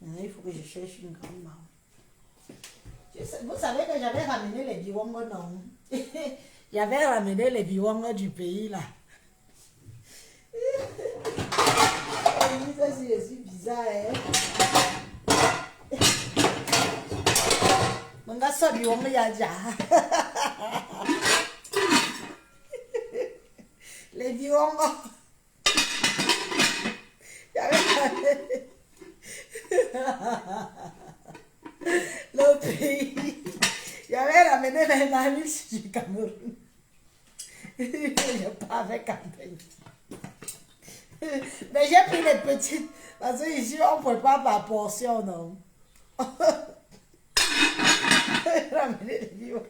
Maintenant, il faut que je cherche une grande marque. Vous savez que j'avais ramené les biwongo, non? J'avais ramené les biwongo du pays, là. Ça, c'est bizarre, hein? Mon gars, ça, biwongo, y'a déjà. Les biwongo. Le pays. J'avais ramené mes mamies du Cameroun. Je pas avec campagne. Mais j'ai pris les petites. Parce que ici, on ne prépare par portion, non. J'ai ramené les vieux.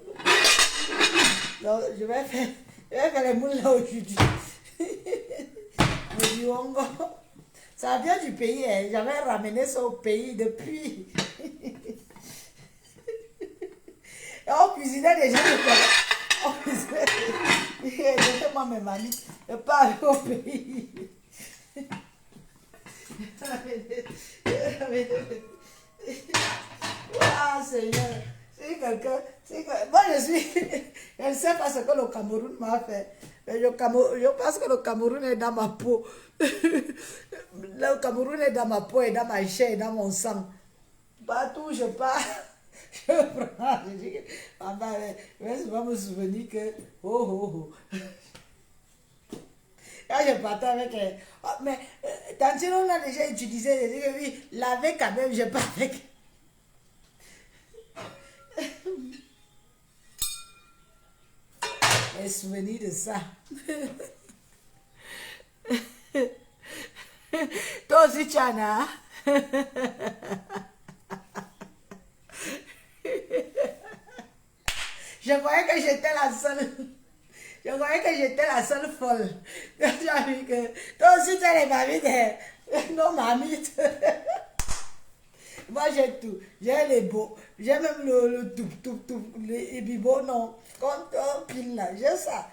Donc, je vais faire les moules là aujourd'hui. Les vieux. Ça vient du pays, hein. J'avais ramené ça au pays depuis. Et on cuisinait déjà. On cuisinait. J'étais moi mes mamies. Je pars au pays. Ah Seigneur. C'est quelqu'un. Moi je ne sais pas ce que le Cameroun m'a fait. Mais je pense que le Cameroun est dans ma peau. Le Cameroun est dans ma peau et dans ma chair et dans mon sang. Partout où je pars, je prends. Je dis que maman, je vais souvent me souvenir que Quand je partais avec mais Tantino, on a déjà utilisé, je dis que oui, laver quand même, je pas avec. Les souvenirs de ça. Toi aussi, tu en as. Je croyais que j'étais la seule. Je croyais que j'étais la seule folle. Tu as vu que toi aussi, tu as les mamies de nos mamies. Moi, j'ai tout. J'ai les beaux. J'ai même le tout. Les bibos, non. Quand on pile là, j'ai ça.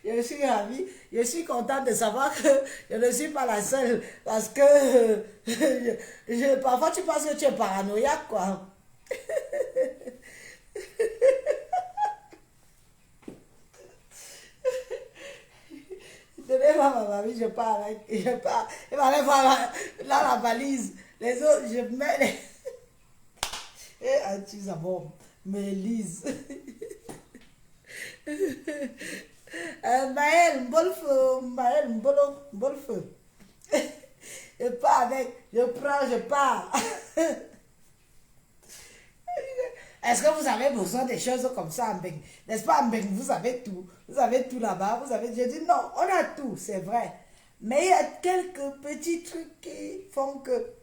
Je suis ravie, je suis contente de savoir que je ne suis pas la seule. Parce que parfois tu penses que tu es paranoïaque, quoi. Tenez voir ma mamie, je pars avec. Je pars. Il m'allait voir la valise. Les autres, je mets les. Et tu sais, bon, mais Lise. Maël, Maël, Mbolfeu. Je pars avec, je prends, je pars. Est-ce que vous avez besoin des choses comme ça en Beng? N'est-ce pas, en Beng, vous avez tout. Vous avez tout là-bas, vous avez... Je dis non, on a tout, c'est vrai. Mais il y a quelques petits trucs qui font que...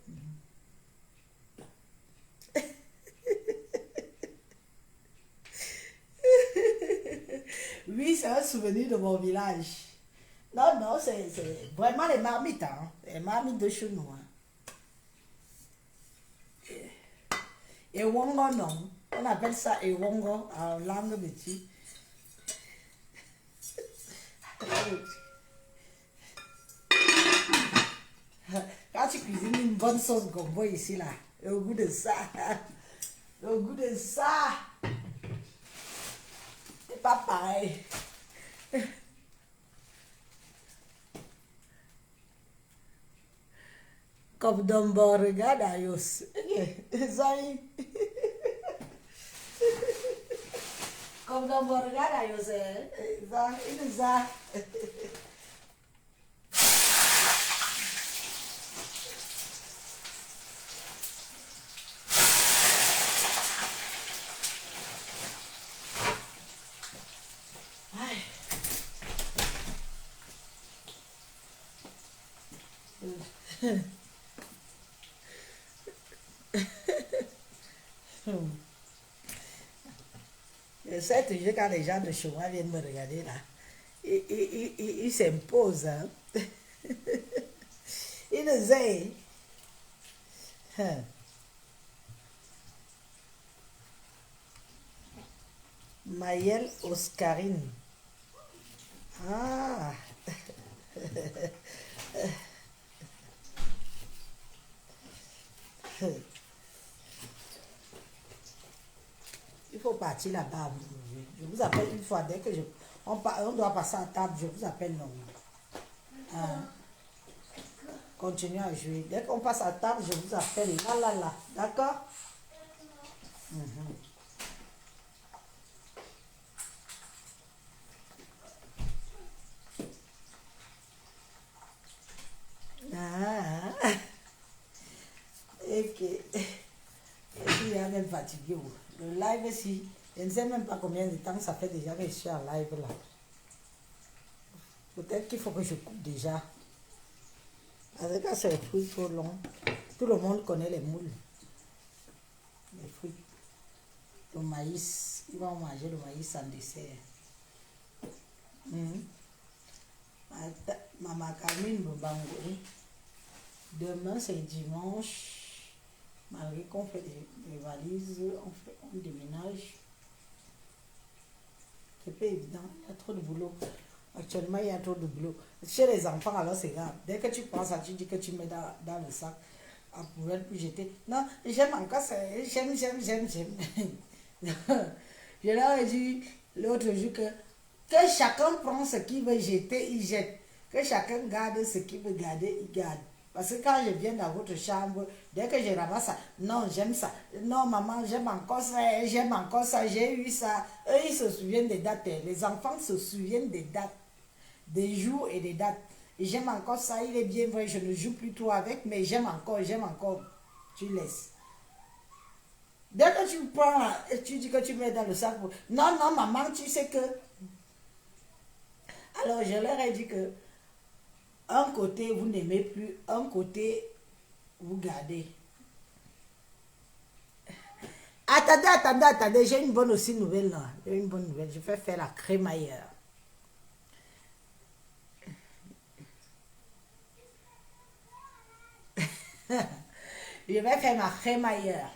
Oui, c'est un souvenir de mon village. Non, c'est vraiment les marmites, hein. Les marmites de chez nous. Hein. Et Wongo, non. On appelle ça Ewongo en langue métis. Quand tu cuisines une bonne sauce gombo ici, là, au goût de ça, au goût de ça, c'est pas pareil. Comme Dumbo, regarde Ayos. Comme Dumbo, regarde Ayos. Ça. Je sais toujours quand les gens de chez moi viennent me regarder là, ils s'imposent. Hein. Ils le savent. Hein. Maëlle Oscarine. Ah. Il faut partir là-bas. Je vous appelle une fois. Dès que on doit passer à table, je vous appelle non. Ah. Continuez à jouer. Dès qu'on passe à table, je vous appelle. Là, là, là. D'accord? Ah. Ok. Il est même fatigué. Le live ici, je ne sais même pas combien de temps ça fait déjà que je suis en live là. Peut-être qu'il faut que je coupe déjà. Parce que quand c'est les fruits trop longs, tout le monde connaît les moules. Les fruits. Le maïs, ils vont manger le maïs en dessert. Maman Carmine Bobangori. Demain c'est dimanche. Malgré qu'on fait des valises, on déménage. C'est pas évident, il y a trop de boulot. Actuellement, il y a trop de boulot. Chez les enfants, alors c'est grave. Dès que tu penses à tu dis que tu mets dans le sac, à poubelle pour jeter. Non, j'aime encore ça. J'aime. Je leur ai dit l'autre jour que chacun prend ce qu'il veut jeter, il jette. Que chacun garde ce qu'il veut garder, il garde. Parce que quand je viens dans votre chambre, dès que je ramasse ça, non, j'aime ça. Non, maman, j'aime encore ça, j'ai eu ça. Eux, ils se souviennent des dates. Les enfants se souviennent des dates, des jours et des dates. Et j'aime encore ça, il est bien vrai, je ne joue plus trop avec, mais j'aime encore. Tu laisses. Dès que tu prends, tu dis que tu mets dans le sac. Non, maman, tu sais que. Alors, je leur ai dit que un côté, vous n'aimez plus, un côté, vous gardez. Attendez, j'ai une bonne aussi nouvelle là. J'ai une bonne nouvelle, je vais faire la crémaillère. Je vais faire ma crémaillère.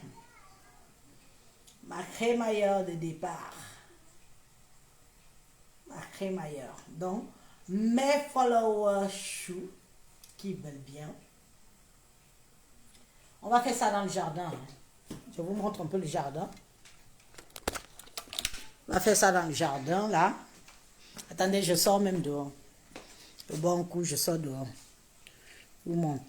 Ma crémaillère de départ. Ma crémaillère. Donc, mes followers choux qui veulent bien. On va faire ça dans le jardin. Je vous montre un peu le jardin. On va faire ça dans le jardin, là. Attendez, je sors même dehors. Le bon coup, je sors dehors. Je vous montre.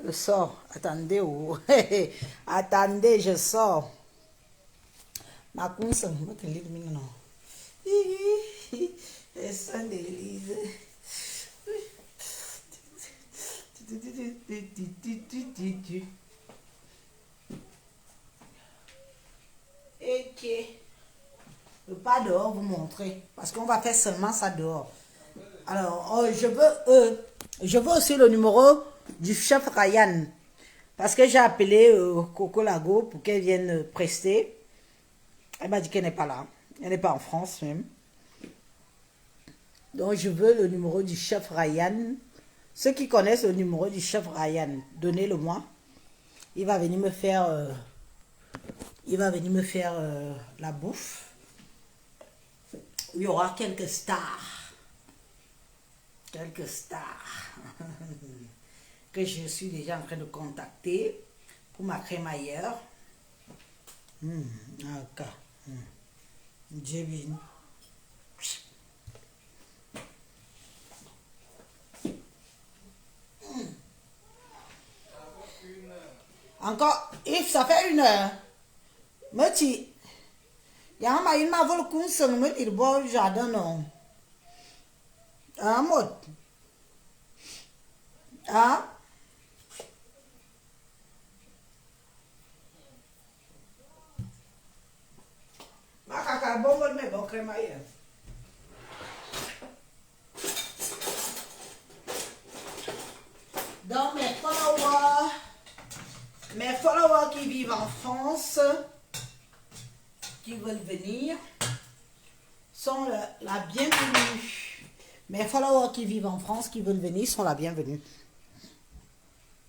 Je sors. Attendez, oh. Attendez, je sors. Ma conscience, je vais te lire maintenant. Le sang d'Élise. Ok. Je ne peux pas dehors vous montrer. Parce qu'on va faire seulement ça dehors. Alors, oh, je veux aussi le numéro du chef Ryan. Parce que j'ai appelé Coco Lago pour qu'elle vienne prester. Elle m'a dit qu'elle n'est pas là. Elle n'est pas en France même. Donc, je veux le numéro du chef Ryan. Ceux qui connaissent le numéro du chef Ryan, donnez-le-moi. Il va venir me faire, la bouffe. Il y aura quelques stars. Quelques stars. Que je suis déjà en train de contacter pour ma crémaillère. Ok. Jébine. Encore, Yves, ça fait 1 heure. Me dit, il y a un m'a volé le coup, me dit le bon jardin, non. Un mot. Ah? crémaillère. Donc mes followers qui vivent en France, qui veulent venir, sont la bienvenue. Mes followers qui vivent en France, qui veulent venir, sont la bienvenue.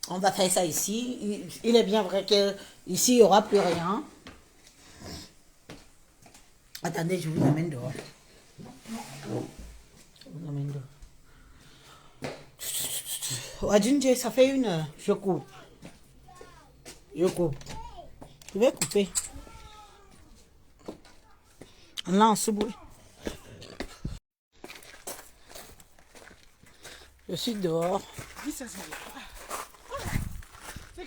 On va faire ça ici. Il est bien vrai que ici il n'y aura plus rien. Attendez, je vous amène dehors. Je vous amène dehors. Adjunje, ça fait 1 heure. Je coupe. Je coupe. Je vais couper. Là, en sous. Je suis dehors. C'est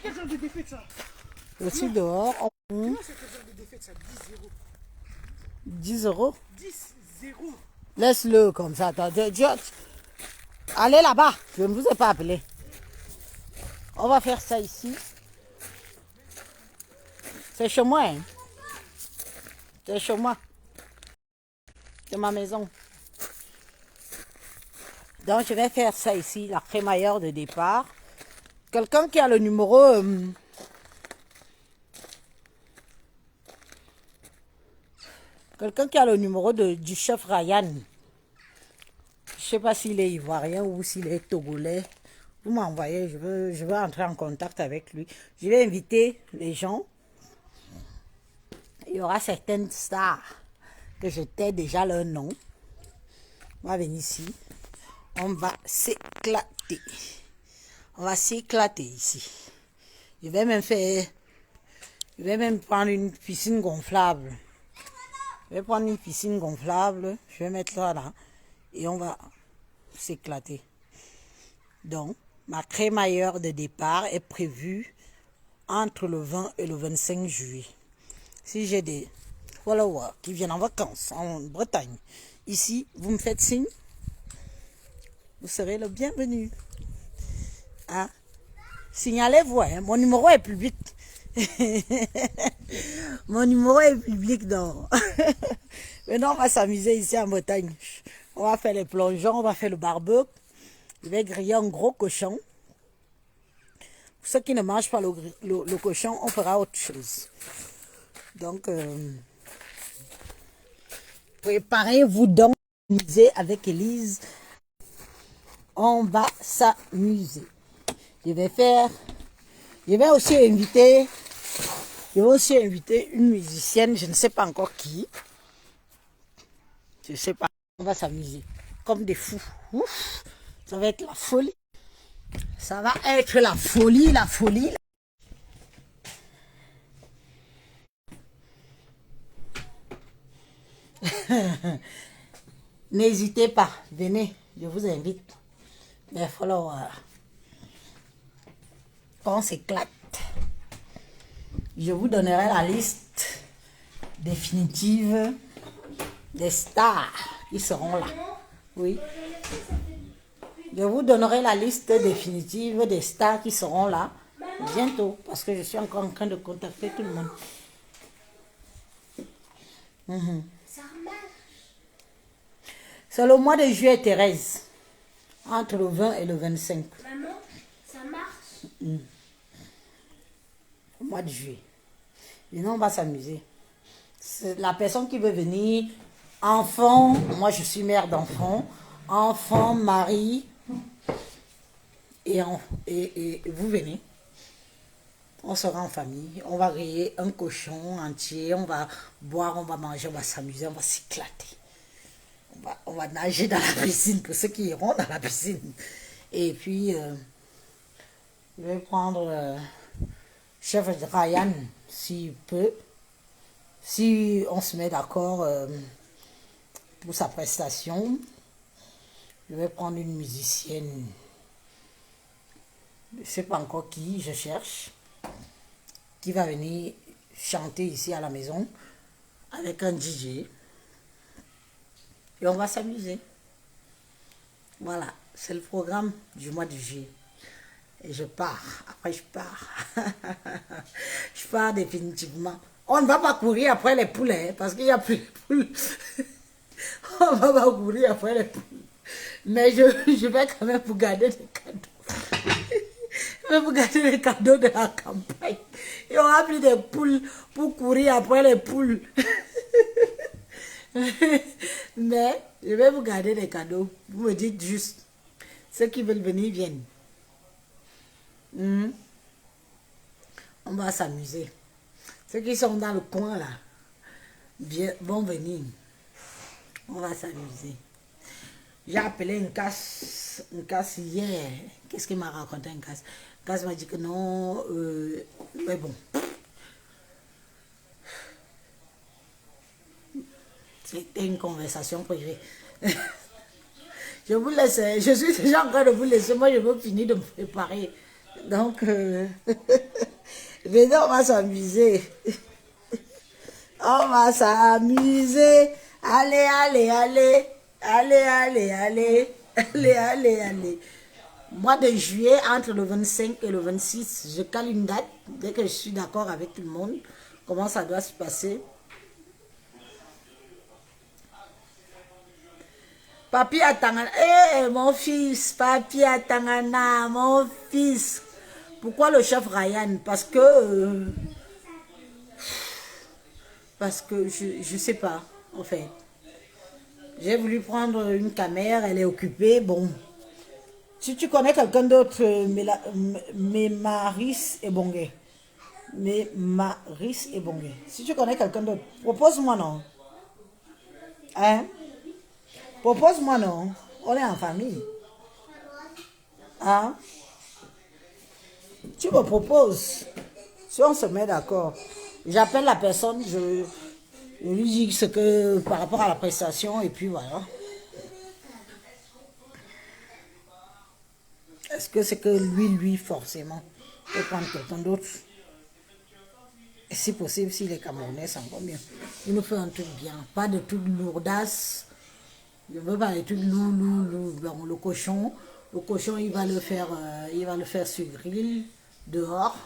quel genre de défaite ça? Je suis dehors. Non, c'est quel genre de défaite ça? 10 euros. 10-0. Laisse-le comme ça. Attendez, allez là-bas. Je ne vous ai pas appelé. On va faire ça ici. C'est chez moi. Hein. C'est chez moi. C'est ma maison. Donc, je vais faire ça ici, la crémaillère de départ. Quelqu'un qui a le numéro... quelqu'un qui a le numéro du chef Ryan. Je ne sais pas s'il est ivoirien ou s'il est togolais. Vous m'envoyez, je veux entrer en contact avec lui. Je vais inviter les gens. Il y aura certaines stars que je t'ai déjà leur nom. On va venir ici. On va s'éclater. On va s'éclater ici. Je vais même prendre une piscine gonflable. Je vais prendre une piscine gonflable. Je vais mettre là. Et on va s'éclater. Donc, ma crémaillère de départ est prévue entre le 20 et le 25 juillet. Si j'ai des followers qui viennent en vacances en Bretagne, ici, vous me faites signe. Vous serez le bienvenu. Hein? Signalez-vous, hein? Mon numéro est public. Mon numéro est public, donc. Maintenant, on va s'amuser ici en Bretagne. On va faire les plongeons, on va faire le barbecue. Je vais griller un gros cochon. Pour ceux qui ne mangent pas le cochon, on fera autre chose. Donc, préparez-vous donc à s'amuser avec Élise. On va s'amuser. Je vais aussi inviter une musicienne, je ne sais pas encore qui. Je ne sais pas. On va s'amuser comme des fous. Ouf, ça va être la folie. Ça va être la folie, la folie. N'hésitez pas, venez, je vous invite. Mes followers. On s'éclate. Je vous donnerai la liste définitive des stars qui seront là. Oui. Je vous donnerai la liste définitive des stars qui seront là bientôt, parce que je suis encore en train de contacter tout le monde. Ça marche. C'est le mois de juillet, Thérèse. Entre le 20 et le 25. Maman, ça marche. Au mois de juillet. Maintenant, on va s'amuser. C'est la personne qui veut venir, enfant, moi je suis mère d'enfant, enfant, mari, et vous venez. On sera en famille, on va griller un cochon entier, on va boire, on va manger, on va s'amuser, on va s'éclater. On va nager dans la piscine pour ceux qui iront dans la piscine. Et puis, je vais prendre chef Ryan, s'il peut, si on se met d'accord pour sa prestation. Je vais prendre une musicienne. Je ne sais pas encore qui, je cherche. Qui va venir chanter ici à la maison avec un DJ. Et on va s'amuser. Voilà, c'est le programme du mois de juillet. Et je pars. Après, je pars. Je pars définitivement. On ne va pas courir après les poulets, parce qu'il n'y a plus de poules. On va pas courir après les poules. Mais je vais quand même vous garder des cadeaux. Je vais vous garder les cadeaux de la campagne. Il y aura plus de poules pour courir après les poules. Mais je vais vous garder les cadeaux. Vous me dites juste. Ceux qui veulent venir viennent. On va s'amuser. Ceux qui sont dans le coin là vont venir. On va s'amuser. J'ai appelé une casse hier. Qu'est-ce qu'il m'a raconté une casse? Casse m'a dit que non. Mais bon. C'était une conversation privée. Je vous laisse. Je suis déjà en train de vous laisser. Moi, je veux finir de me préparer. Donc, venez, on va s'amuser. On va s'amuser. Allez, allez, allez. Allez, allez, allez. Allez, allez, allez. Mois de juillet, entre le 25 et le 26, je cale une date. Dès que je suis d'accord avec tout le monde, comment ça doit se passer. Papi Atangana, mon fils, Papi Atangana, mon fils. Pourquoi le chef Ryan? Parce que je sais pas, en fait. J'ai voulu prendre une caméra, elle est occupée, bon. Si tu connais quelqu'un d'autre, Maris et Bongué. Maris et Bongué. Si tu connais quelqu'un d'autre, propose-moi non. Hein? Propose-moi non. On est en famille. Hein? Tu me proposes. Si on se met d'accord. J'appelle la personne, je lui dis ce que par rapport à la prestation et puis voilà. Est-ce que c'est que lui forcément peut prendre quelqu'un d'autre? Et si possible, s'il est camerounais, c'est encore mieux. Il nous fait un truc bien, pas de trucs lourdasse. Je veux pas des trucs lourds. Bon, le cochon, il va le faire sur grill dehors.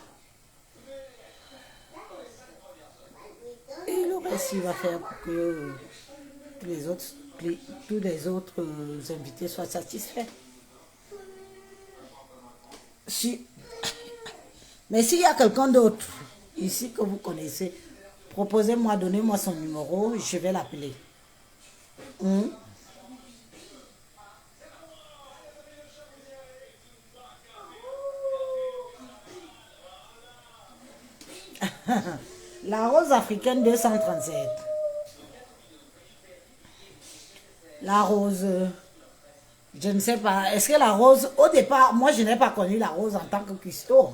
Et le reste, il va faire pour que tous les autres invités soient satisfaits. Mais s'il y a quelqu'un d'autre ici que vous connaissez, proposez-moi, donnez-moi son numéro, je vais l'appeler. La rose africaine 237. La rose, je ne sais pas. Est-ce que la rose, au départ, moi je n'ai pas connu la rose en tant que cuistot.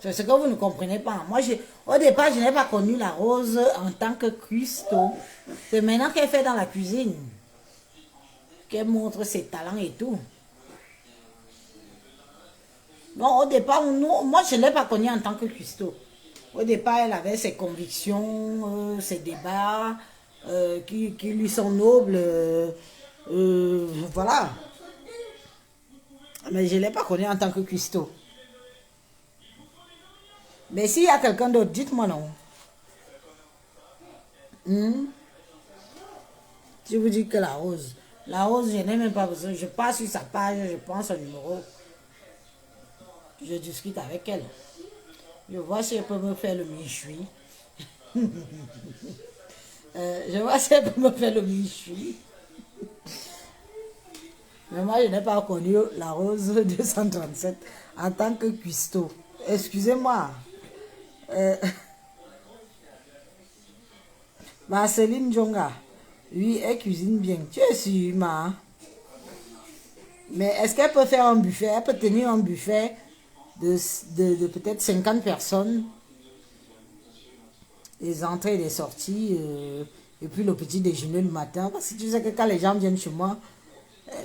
C'est ce que vous ne comprenez pas. Moi, au départ, je n'ai pas connu la rose en tant que cuistot. C'est maintenant qu'elle fait dans la cuisine, qu'elle montre ses talents et tout. Bon, au départ, moi je ne l'ai pas connue en tant que cuistot. Au départ, elle avait ses convictions, ses débats qui lui sont nobles. Voilà. Mais je ne l'ai pas connue en tant que cuistot. Mais s'il y a quelqu'un d'autre, dites-moi non. Je vous dis que la rose, je n'ai même pas besoin. Je passe sur sa page, je prends son numéro. Je discute avec elle. Je vois si elle peut me faire le méchoui. Je vois si elle peut me faire le méchoui. Mais moi, je n'ai pas connu la rose 237 en tant que cuistot. Excusez-moi. Marceline Djonga. Oui, elle cuisine bien. Tu es sûre, ma? Mais est-ce qu'elle peut faire un buffet? Elle peut tenir un buffet de peut-être 50 personnes. Les entrées et les sorties. Et puis le petit déjeuner le matin. Parce que tu sais que quand les gens viennent chez moi,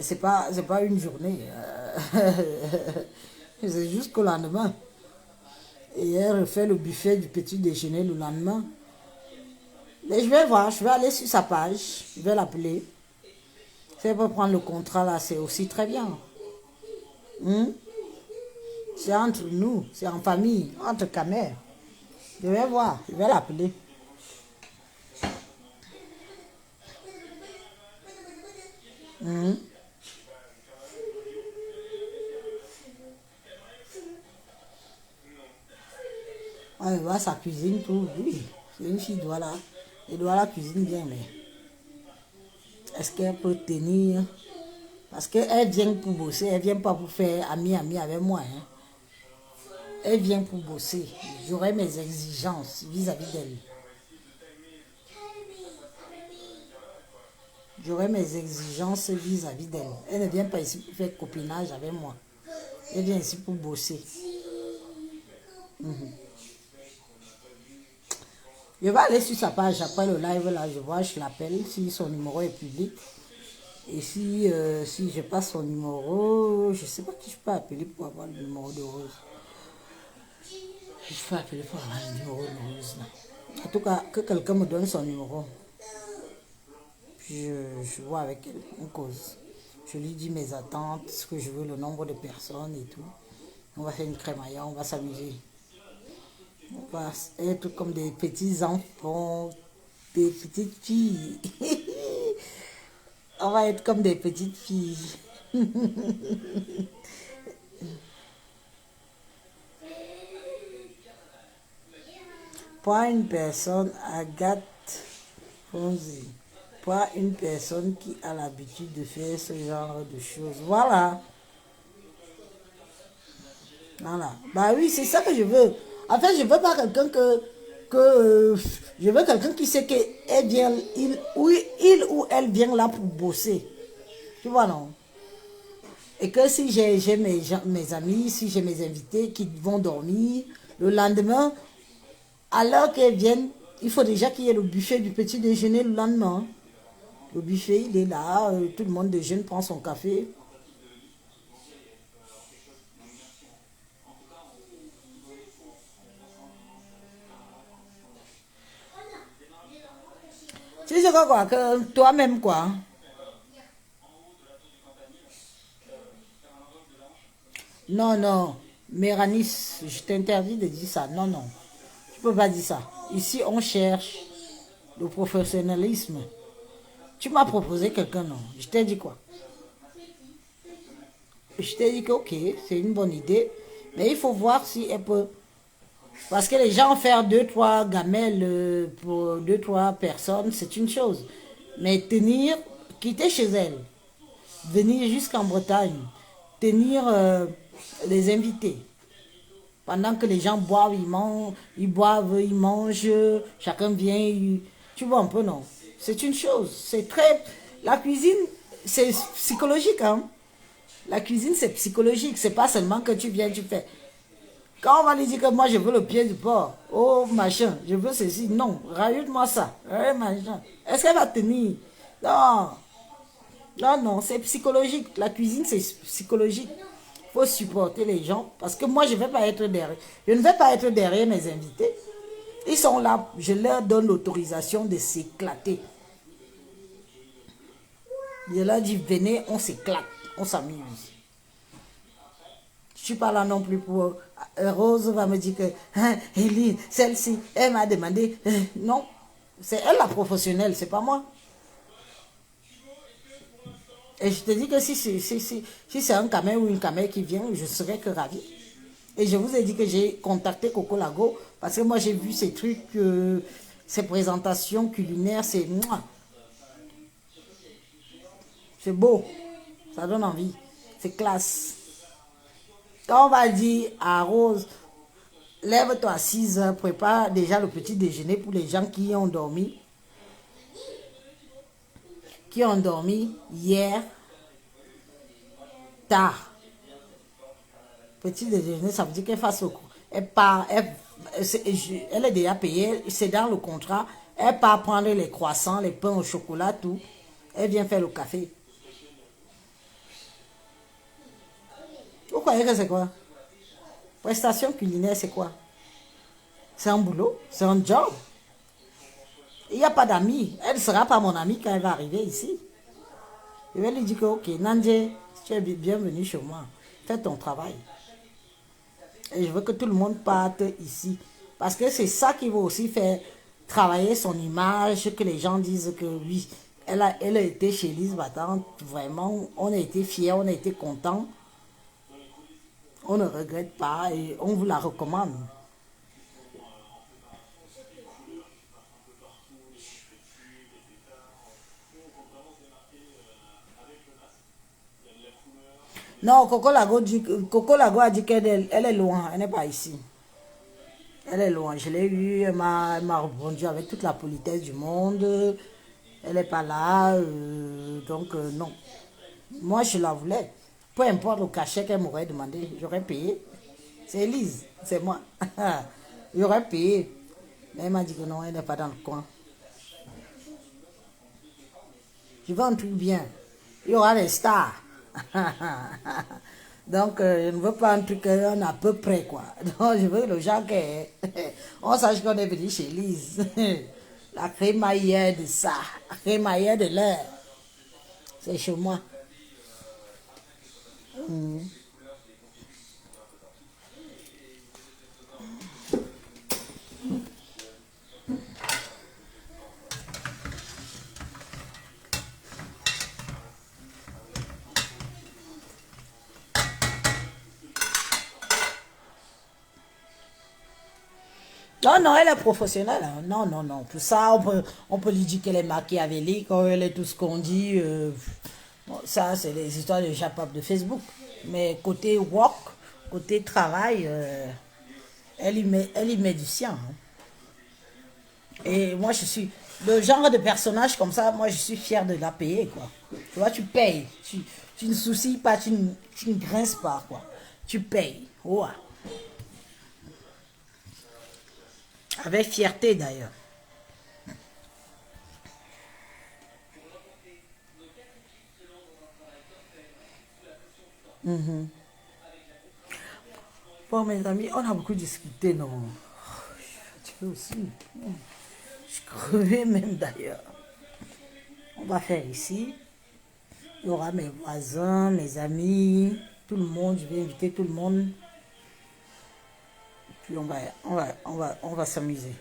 c'est pas une journée. C'est jusqu'au lendemain. Et elle refait le buffet du petit déjeuner le lendemain. Mais je vais voir, je vais aller sur sa page. Je vais l'appeler. Si elle peut prendre le contrat là, c'est aussi très bien. C'est entre nous, c'est en famille, entre camères. Je vais voir, je vais l'appeler. Elle voit sa cuisine, tout. Oui, c'est une fille Douala. Et Douala cuisine bien, mais est-ce qu'elle peut tenir? Parce qu'elle vient pour bosser, elle vient pas pour faire ami avec moi. Hein. Elle vient pour bosser. J'aurai mes exigences vis-à-vis d'elle. J'aurai mes exigences vis-à-vis d'elle. Elle ne vient pas ici pour faire copinage avec moi. Elle vient ici pour bosser. Je vais aller sur sa page après le live là, je vois, je l'appelle si son numéro est public. Et si je passe son numéro, je ne sais pas qui je peux appeler pour avoir le numéro de Rose. Je peux appeler pour avoir le numéro de Rose là. En tout cas, que quelqu'un me donne son numéro. Puis je vois avec elle, on cause. Je lui dis mes attentes, ce que je veux, le nombre de personnes et tout. On va faire une crémaillère, on va s'amuser. On va être comme des petits enfants, des petites filles. On va être comme des petites filles. Pas une personne, Agathe Fonzi. Pas une personne qui a l'habitude de faire ce genre de choses. Voilà. Voilà. Bah oui, c'est ça que je veux. En fait, je veux pas quelqu'un je veux quelqu'un qui sait qu'elle vient, il ou elle vient là pour bosser. Tu vois, non? Et que si j'ai mes amis, si j'ai mes invités qui vont dormir, le lendemain, alors qu'elles viennent, il faut déjà qu'il y ait le buffet du petit déjeuner le lendemain. Le buffet, il est là, tout le monde déjeune, prend son café. Tu sais quoi, que toi-même, quoi. Non, non, Méranis, je t'interdis de dire ça. Non, non, tu peux pas dire ça. Ici, on cherche le professionnalisme. Tu m'as proposé quelqu'un, non? Je t'ai dit quoi? Je t'ai dit que, ok, c'est une bonne idée, mais il faut voir si elle peut. Parce que les gens faire deux, trois gamelles pour deux, trois personnes, c'est une chose. Mais tenir, quitter chez elle, venir jusqu'en Bretagne, tenir les invités. Pendant que les gens boivent, ils boivent, ils mangent, chacun vient, tu vois un peu, non? C'est une chose, c'est très... La cuisine, c'est psychologique, hein? La cuisine, c'est psychologique, c'est pas seulement que tu viens, tu fais... Quand on va lui dire que moi je veux le pied du porc, oh machin, je veux ceci, non, rajoute-moi ça, machin. Est-ce qu'elle va tenir? Non, non, non, c'est psychologique. La cuisine, c'est psychologique. Il faut supporter les gens parce que moi je ne vais pas être derrière. Je ne vais pas être derrière mes invités. Ils sont là, je leur donne l'autorisation de s'éclater. Je leur dis, venez, on s'éclate, on s'amuse. Je ne suis pas là non plus pour... Rose va me dire que, hein, Eline, celle-ci, elle m'a demandé... non, c'est elle la professionnelle, c'est pas moi. Et je te dis que si c'est un camel ou une camel qui vient, je serais que ravi. Et je vous ai dit que j'ai contacté Coco Lago parce que moi j'ai vu ces trucs, ces présentations culinaires, c'est beau, ça donne envie, c'est classe. Quand on va dire à Rose, lève-toi à 6 heures, prépare déjà le petit déjeuner pour les gens qui ont dormi. Qui ont dormi hier tard. Petit déjeuner, ça veut dire qu'elle fasse le coup. Elle part, elle est déjà payée, c'est dans le contrat. Elle part prendre les croissants, les pains au chocolat, tout. Elle vient faire le café. Vous croyez que c'est quoi? Prestation culinaire, c'est quoi? C'est un boulot, c'est un job. Il n'y a pas d'amis. Elle ne sera pas mon amie quand elle va arriver ici. Je vais lui dire que, ok, Nandje, tu es bienvenue chez moi. Fais ton travail. Et je veux que tout le monde parte ici. Parce que c'est ça qui va aussi faire travailler son image, que les gens disent que oui, Elle a été chez Lise Battante. Vraiment, on a été fiers, on a été contents. On ne regrette pas et on vous la recommande. Non, Coco Lago a dit elle est loin, elle n'est pas ici. Elle est loin, je l'ai eue, elle m'a répondu avec toute la politesse du monde. Elle n'est pas là, donc non. Moi, je la voulais. Peu importe le cachet qu'elle m'aurait demandé, j'aurais payé. C'est Elise, c'est moi. J'aurais payé. Mais elle m'a dit que non, elle n'est pas dans le coin. Je veux un truc bien. Il y aura les stars. Donc, je ne veux pas un truc à peu près, quoi. Donc, je veux le genre on sache qu'on est venu chez Lise. La crémaillère de ça, la crémaillère de l'air. C'est chez moi. Non, non, elle est professionnelle, hein. Non, non, non. Pour ça, on peut lui dire qu'elle est machiavélique, elle est tout ce qu'on dit. Bon, ça, c'est les histoires de Japap de Facebook. Mais côté work, côté travail, elle y met du sien, hein. Et moi, je suis le genre de personnage comme ça, moi, je suis fière de la payer, quoi. Tu vois, tu payes. Tu ne soucies pas, tu ne grinces pas, quoi. Tu payes. Ouais. Avec fierté, d'ailleurs. Bon, mes amis, on a beaucoup discuté, non? Tu veux aussi? Je crevais même, d'ailleurs. On va faire ici. Il y aura mes voisins, mes amis, tout le monde. Je vais inviter tout le monde. Puis on va s'amuser.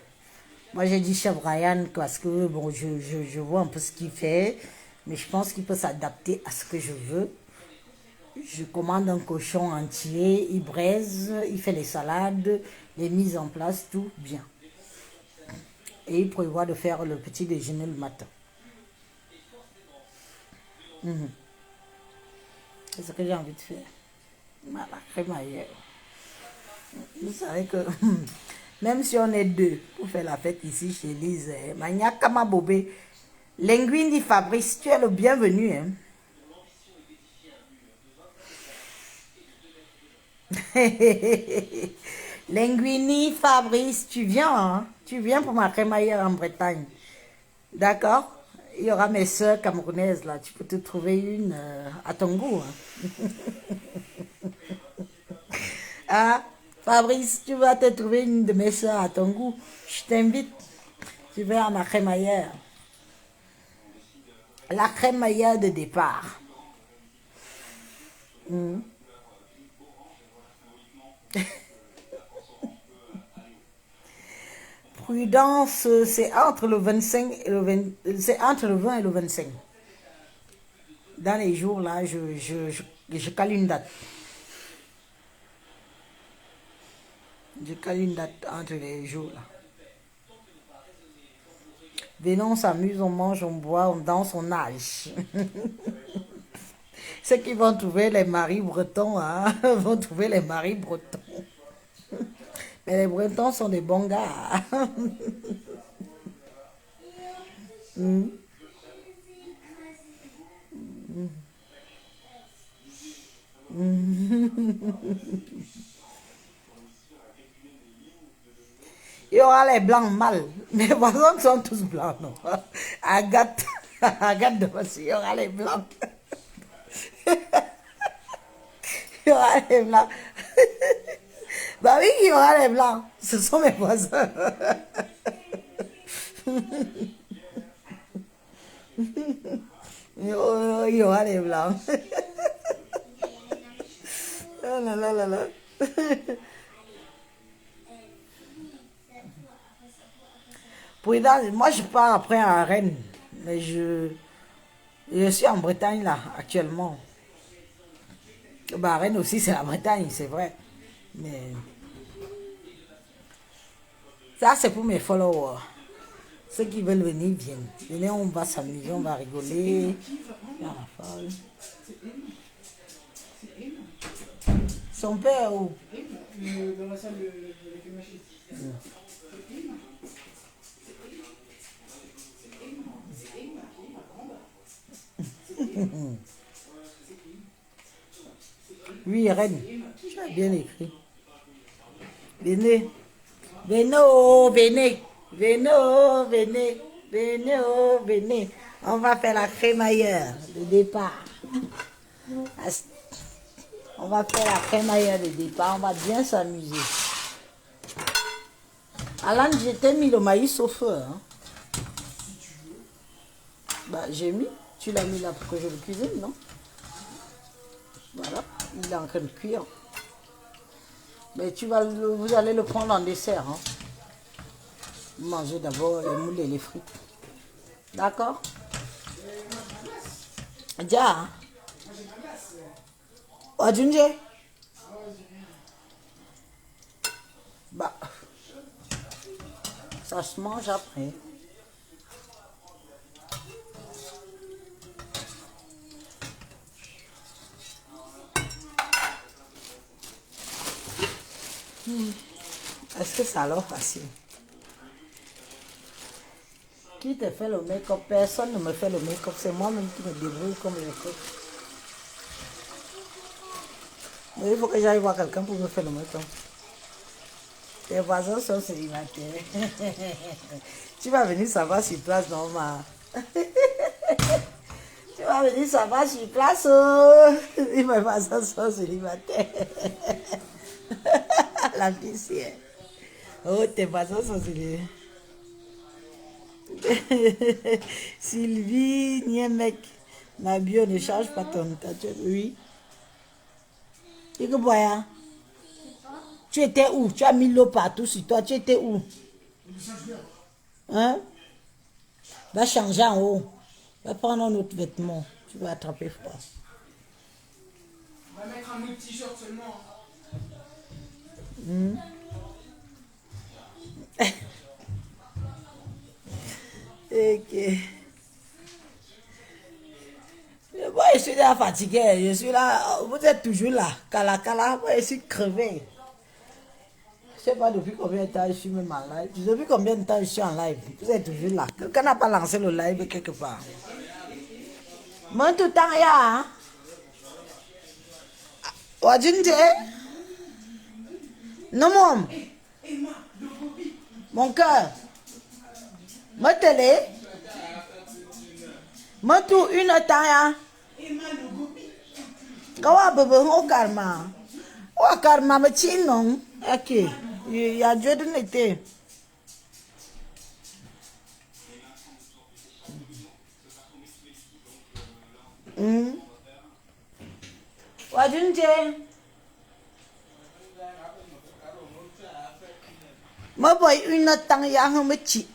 Moi, j'ai dit chef Ryan parce que bon, je vois un peu ce qu'il fait, mais je pense qu'il peut s'adapter à ce que je veux. Je commande un cochon entier, il braise, il fait les salades, les mises en place, tout bien. Et il prévoit de faire le petit déjeuner le matin. C'est ce que j'ai envie de faire. Voilà, crémaillère. Vous savez que même si on est deux pour faire la fête ici chez Lise, Maniakama Bobé, Linguini Fabrice, tu es le bienvenu. Hein. Linguini Fabrice, tu viens, hein? Tu viens pour ma crémaillère en Bretagne. D'accord? Il y aura mes soeurs camerounaises là. Tu peux te trouver une à ton goût. Hein? Ah, Fabrice, tu vas te trouver une de mes soeurs à ton goût. Je t'invite. Tu vas à ma crémaillère. La crémaillère de départ. Prudence, c'est entre le 25 et le 20, c'est entre le 20 et le 25. Dans les jours là, je cale une date. Je cale une date entre les jours là. Venons, on s'amuse, on mange, on boit, on danse, on nage. Ceux qui vont trouver les maris bretons, hein, vont trouver les maris bretons. Mais les bretons sont des bons gars. Il y aura les blancs mâles. Mes voisins sont tous blancs, non? Agathe, Agathe de Voici, il y aura les blancs. Il y aura les blancs. Bah oui, il y aura les blancs. Ce sont mes voisins. Il y aura les blancs. Oh là là là là. Prudence, moi je pars après à Rennes. Mais Je suis en Bretagne là, actuellement. Rennes aussi, c'est la Bretagne, c'est vrai. Mais ça, c'est pour mes followers. Ceux qui veulent venir, viennent. Venez, on va s'amuser, on va rigoler. Son père où? Dans la salle avec les machines. Oui, Rennes. Tu as bien écrit. Venez. Venez, oh, venez. Venez, oh, venez. Venez, oh, venez. On va faire la crémaillère de départ. On va faire la crémaillère de départ. On va bien s'amuser. Alan, j'ai t'ai mis le maïs au feu. Hein. Bah, j'ai mis. Tu l'as mis là pour que je le cuisine, non? Voilà. Il est en train de cuire. Mais vous allez le prendre en dessert. Hein. Mangez d'abord les moules et les frites. D'accord? Déjà. Hein? Oh, Junje? Bah, ça se mange après. Est-ce que ça a l'air facile? Qui te fait le make-up? Personne ne me fait le make-up. C'est moi-même qui me débrouille comme le truc. Mais il faut que j'aille voir quelqu'un pour me faire le make-up. Tes voisins sont célibataires. Tu vas venir savoir sur place, non, ma. Tu vas venir savoir sur place. Oh. Mes voisins sont célibataires. La piscine. Oh, tes voisins sont célibataires. Sylvie, Niemek, Nabio, ne change pas ton tâche. Oui. Et que boya? Tu étais où? Tu as mis l'eau partout sur toi. Tu étais où? Hein? Va changer en haut. Va prendre un autre vêtement. Tu vas attraper froid. On va mettre un autre t-shirt seulement. Ok. Moi, je suis déjà fatigué. Je suis là. Vous êtes toujours là. Kala, moi, je suis crevé. Je ne sais pas depuis combien de temps je suis même en live. Depuis combien de temps je suis en live. Vous êtes toujours là. Quelqu'un n'a pas lancé le live quelque part. Moi, tout le temps, il y a. Wajunje? Non, mon. Mon cœur. Ma télé. Ma tout une taille. Kawa bebe au karma. Au karma me non. Ok. Il y a Dieu de l'été. Wajunje. Ma boy une taille ya me chi.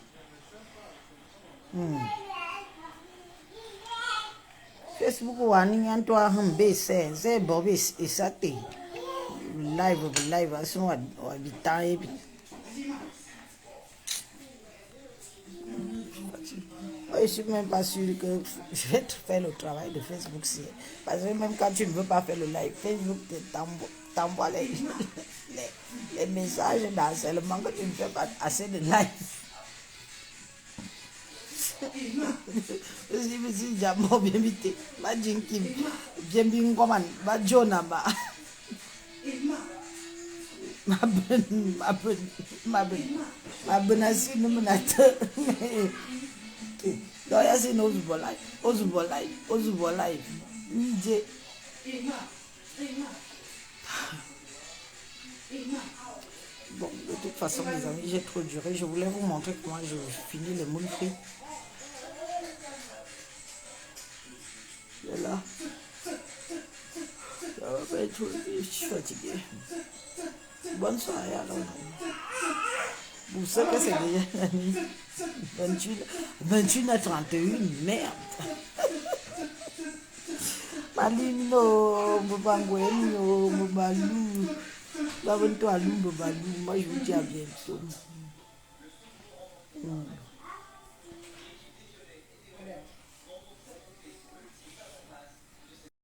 Facebook wani yanto hambe se bobe isate live aso wa bitai bi. Je suis même pas sûr que je vais faire le travail de Facebook. Parce que même quand tu ne veux pas faire le live, Facebook t'envoie les messages d'harcèlement que tu ne fais pas assez de live. Je me suis dit, bon, bien vite, ma jinkim, bien bien comment, ma Jonah, ma bonne assis, nous menate. Donc, il y a ces Ozubo live. Bon, de toute façon, mes amis, j'ai trop duré. Je voulais vous montrer comment je finis les moules frits. Voilà. Ça va pas être trop. Je suis fatigué. Bonne soirée alors. Vous savez que c'est déjà la nuit. 21 à 31, merde. Alino, Mbangwenio, Mbalou. Moi, je vous dis à bientôt.